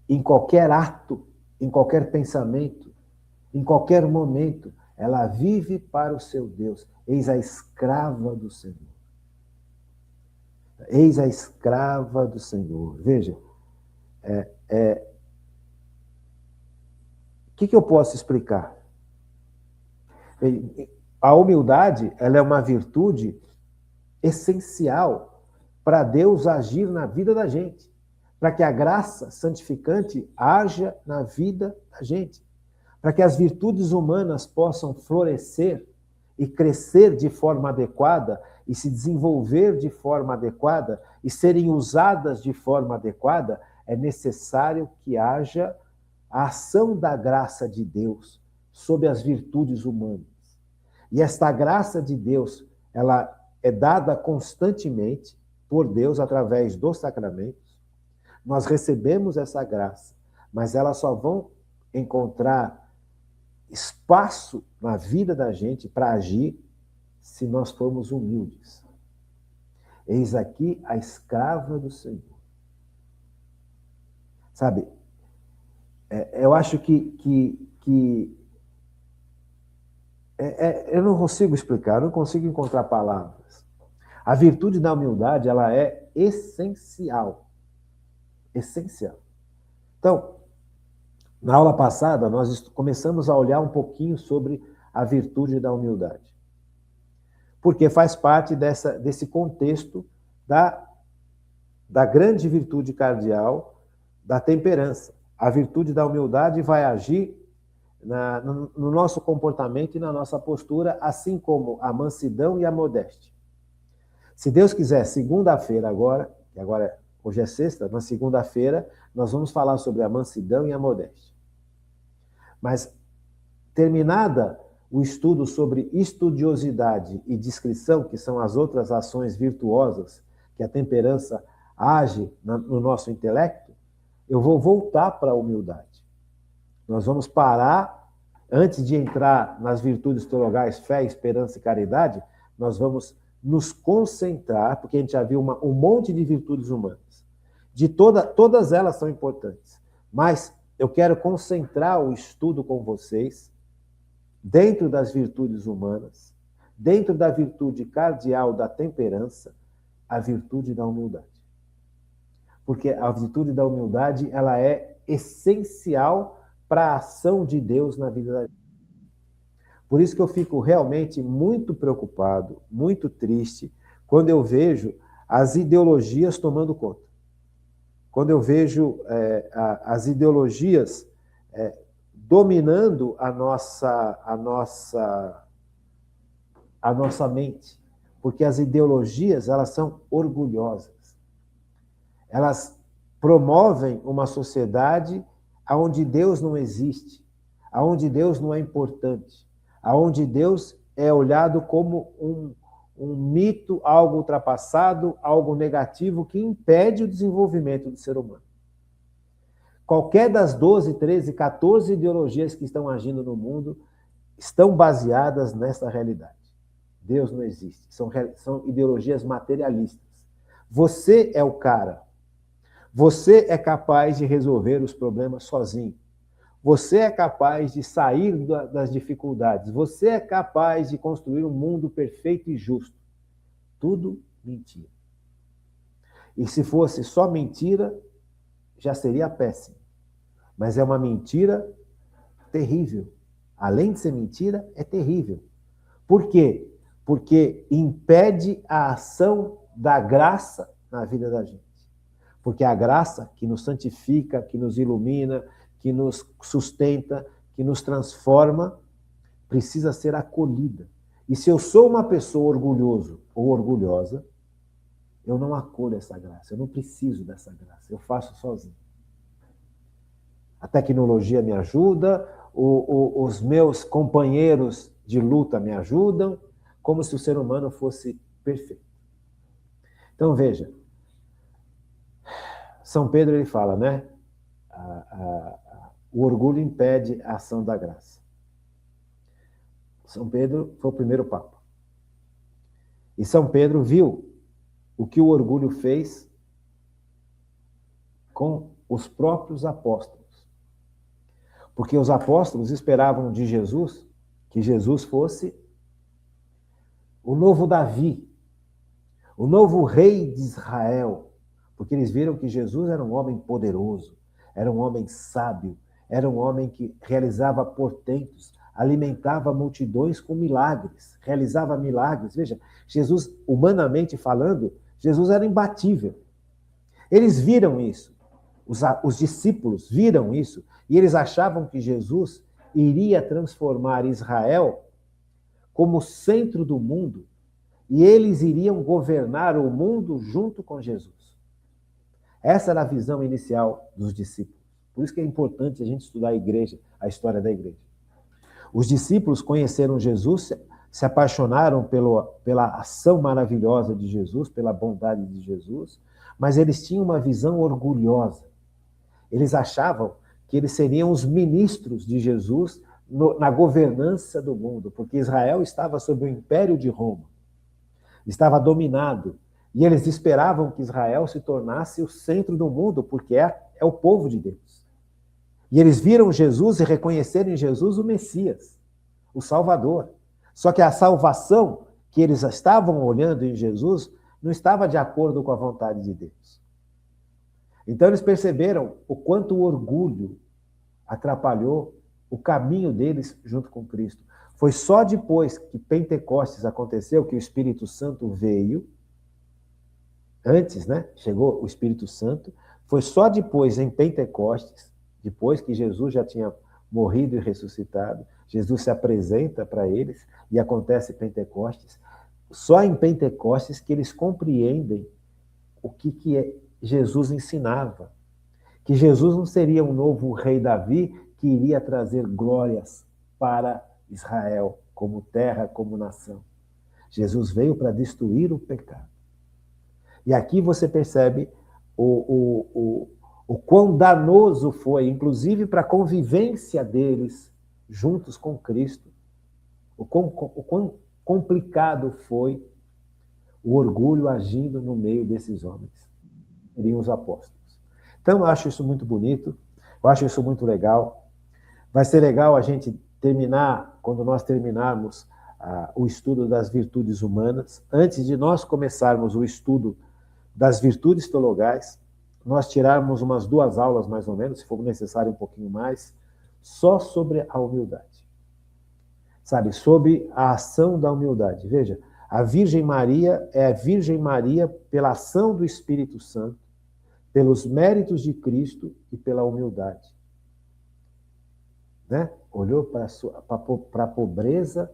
em qualquer ato, em qualquer pensamento, em qualquer momento. Ela vive para o seu Deus. Eis a escrava do Senhor. Eis a escrava do Senhor. Veja, o que eu posso explicar? A humildade, ela é uma virtude essencial para Deus agir na vida da gente, para que a graça santificante haja na vida da gente, para que as virtudes humanas possam florescer e crescer de forma adequada e se desenvolver de forma adequada e serem usadas de forma adequada, é necessário que haja a ação da graça de Deus sobre as virtudes humanas. E esta graça de Deus, ela é dada constantemente por Deus através dos sacramentos. Nós recebemos essa graça, mas elas só vão encontrar espaço na vida da gente para agir se nós formos humildes. Eis aqui a escrava do Senhor. Sabe, eu acho que eu não consigo explicar, eu não consigo encontrar palavras. A virtude da humildade, ela é essencial. Essencial. Então, na aula passada, nós começamos a olhar um pouquinho sobre a virtude da humildade. Porque faz parte desse contexto da grande virtude cardeal da temperança. A virtude da humildade vai agir no nosso comportamento e na nossa postura, assim como a mansidão e a modéstia. Se Deus quiser, segunda-feira agora, hoje é sexta, na segunda-feira, nós vamos falar sobre a mansidão e a modéstia. Mas, terminada o estudo sobre estudiosidade e discrição, que são as outras ações virtuosas que a temperança age no nosso intelecto, eu vou voltar para a humildade. Nós vamos parar, antes de entrar nas virtudes teologais, fé, esperança e caridade, nós vamos nos concentrar, porque a gente já viu um monte de virtudes humanas. Todas elas são importantes, mas eu quero concentrar o estudo com vocês dentro das virtudes humanas, dentro da virtude cardeal da temperança, a virtude da humildade. Porque a virtude da humildade, ela é essencial para a ação de Deus na vida da gente. Por isso que eu fico realmente muito preocupado, muito triste, quando eu vejo as ideologias tomando conta. Quando eu vejo as ideologias dominando a nossa mente. Porque as ideologias, elas são orgulhosas. Elas promovem uma sociedade onde Deus não existe, onde Deus não é importante, onde Deus é olhado como um mito, algo ultrapassado, algo negativo que impede o desenvolvimento do ser humano. Qualquer das 12, 13, 14 ideologias que estão agindo no mundo estão baseadas nessa realidade. Deus não existe. São ideologias materialistas. Você é o cara. Você é capaz de resolver os problemas sozinho. Você é capaz de sair das dificuldades. Você é capaz de construir um mundo perfeito e justo. Tudo mentira. E se fosse só mentira, já seria péssimo. Mas é uma mentira terrível. Além de ser mentira, é terrível. Por quê? Porque impede a ação da graça na vida da gente. Porque a graça que nos santifica, que nos ilumina, que nos sustenta, que nos transforma, precisa ser acolhida. E se eu sou uma pessoa orgulhoso ou orgulhosa, eu não acolho essa graça, eu não preciso dessa graça, eu faço sozinho. A tecnologia me ajuda, os meus companheiros de luta me ajudam, como se o ser humano fosse perfeito. Então, veja, São Pedro ele fala, né? O orgulho impede a ação da graça. São Pedro foi o primeiro papa. E São Pedro viu o que o orgulho fez com os próprios apóstolos. Porque os apóstolos esperavam de Jesus que Jesus fosse o novo Davi, o novo rei de Israel, porque eles viram que Jesus era um homem poderoso, era um homem sábio, era um homem que realizava portentos, alimentava multidões com milagres, realizava milagres. Veja, Jesus, humanamente falando, Jesus era imbatível. Eles viram isso, os discípulos viram isso, e eles achavam que Jesus iria transformar Israel como centro do mundo, e eles iriam governar o mundo junto com Jesus. Essa era a visão inicial dos discípulos. Por isso que é importante a gente estudar a igreja, a história da igreja. Os discípulos conheceram Jesus, se apaixonaram pela ação maravilhosa de Jesus, pela bondade de Jesus, mas eles tinham uma visão orgulhosa. Eles achavam que eles seriam os ministros de Jesus na governança do mundo, porque Israel estava sob o império de Roma, estava dominado, e eles esperavam que Israel se tornasse o centro do mundo, porque é o povo de Deus. E eles viram Jesus e reconheceram em Jesus o Messias, o Salvador. Só que a salvação que eles estavam olhando em Jesus não estava de acordo com a vontade de Deus. Então eles perceberam o quanto o orgulho atrapalhou o caminho deles junto com Cristo. Foi só depois que Pentecostes aconteceu, que o Espírito Santo veio. Antes, né? Chegou o Espírito Santo. Foi só depois, em Pentecostes, depois que Jesus já tinha morrido e ressuscitado, Jesus se apresenta para eles e acontece Pentecostes. Só em Pentecostes que eles compreendem o que Jesus ensinava. Que Jesus não seria um novo rei Davi que iria trazer glórias para Israel, como terra, como nação. Jesus veio para destruir o pecado. E aqui você percebe o quão danoso foi, inclusive para a convivência deles juntos com Cristo, o quão complicado foi o orgulho agindo no meio desses homens. Seriam os apóstolos. Então, eu acho isso muito bonito, eu acho isso muito legal. Vai ser legal a gente terminar, quando nós terminarmos o estudo das virtudes humanas, antes de nós começarmos o estudo das virtudes teologais, nós tirarmos umas 2 aulas, mais ou menos, se for necessário um pouquinho mais, só sobre a humildade. Sabe, sobre a ação da humildade. Veja, a Virgem Maria é a Virgem Maria pela ação do Espírito Santo, pelos méritos de Cristo e pela humildade. Né? Olhou para a pobreza,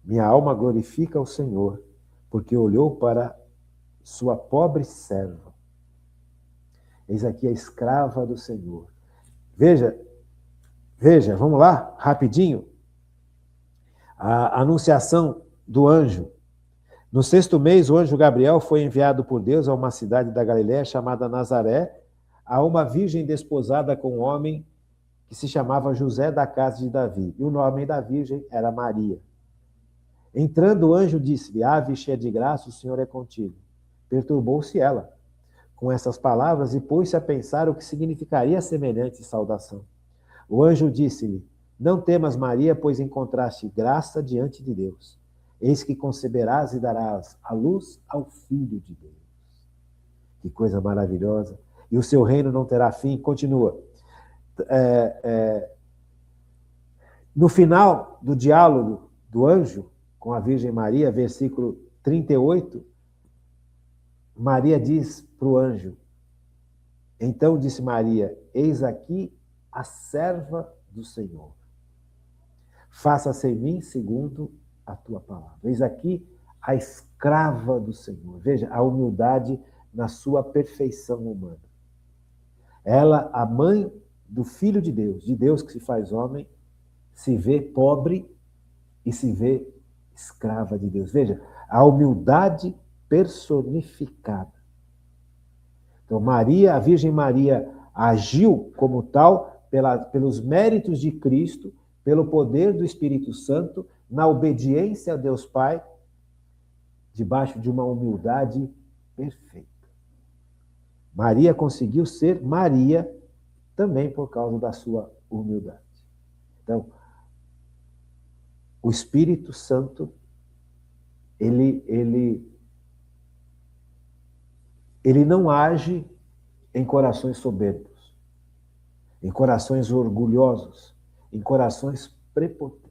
minha alma glorifica o Senhor, porque olhou para sua pobre serva. Eis aqui a escrava do Senhor. Veja, vamos lá, rapidinho. A anunciação do anjo. No 6º mês, o anjo Gabriel foi enviado por Deus a uma cidade da Galiléia chamada Nazaré, a uma virgem desposada com um homem que se chamava José da casa de Davi. E o nome da virgem era Maria. Entrando, o anjo disse-lhe: Ave cheia de graça, o Senhor é contigo. Perturbou-se ela com essas palavras e pôs-se a pensar o que significaria semelhante saudação. O anjo disse-lhe: Não temas, Maria, pois encontraste graça diante de Deus. Eis que conceberás e darás à luz ao Filho de Deus. Que coisa maravilhosa. E o seu reino não terá fim. Continua. No final do diálogo do anjo com a Virgem Maria, versículo 38, Maria diz para o anjo: Então disse Maria: Eis aqui a serva do Senhor. Faça-se em mim segundo a tua palavra. Eis aqui a escrava do Senhor. Veja, a humildade na sua perfeição humana. Ela, a mãe do Filho de Deus que se faz homem, se vê pobre e se vê escrava de Deus. Veja, a humildade personificada. Então, Maria, a Virgem Maria, agiu como tal pelos méritos de Cristo, pelo poder do Espírito Santo, na obediência a Deus Pai, debaixo de uma humildade perfeita. Maria conseguiu ser Maria também por causa da sua humildade. Então, o Espírito Santo, ele não age em corações soberbos, em corações orgulhosos, em corações prepotentes.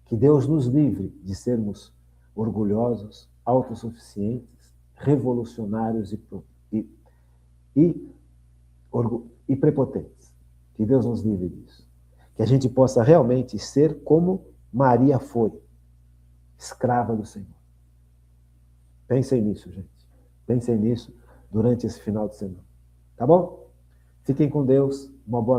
Que Deus nos livre de sermos orgulhosos, autossuficientes, revolucionários e prepotentes. Que Deus nos livre disso. Que a gente possa realmente ser como Maria foi, escrava do Senhor. Pensem nisso, gente. Pensem nisso durante esse final de semana. Tá bom? Fiquem com Deus. Uma boa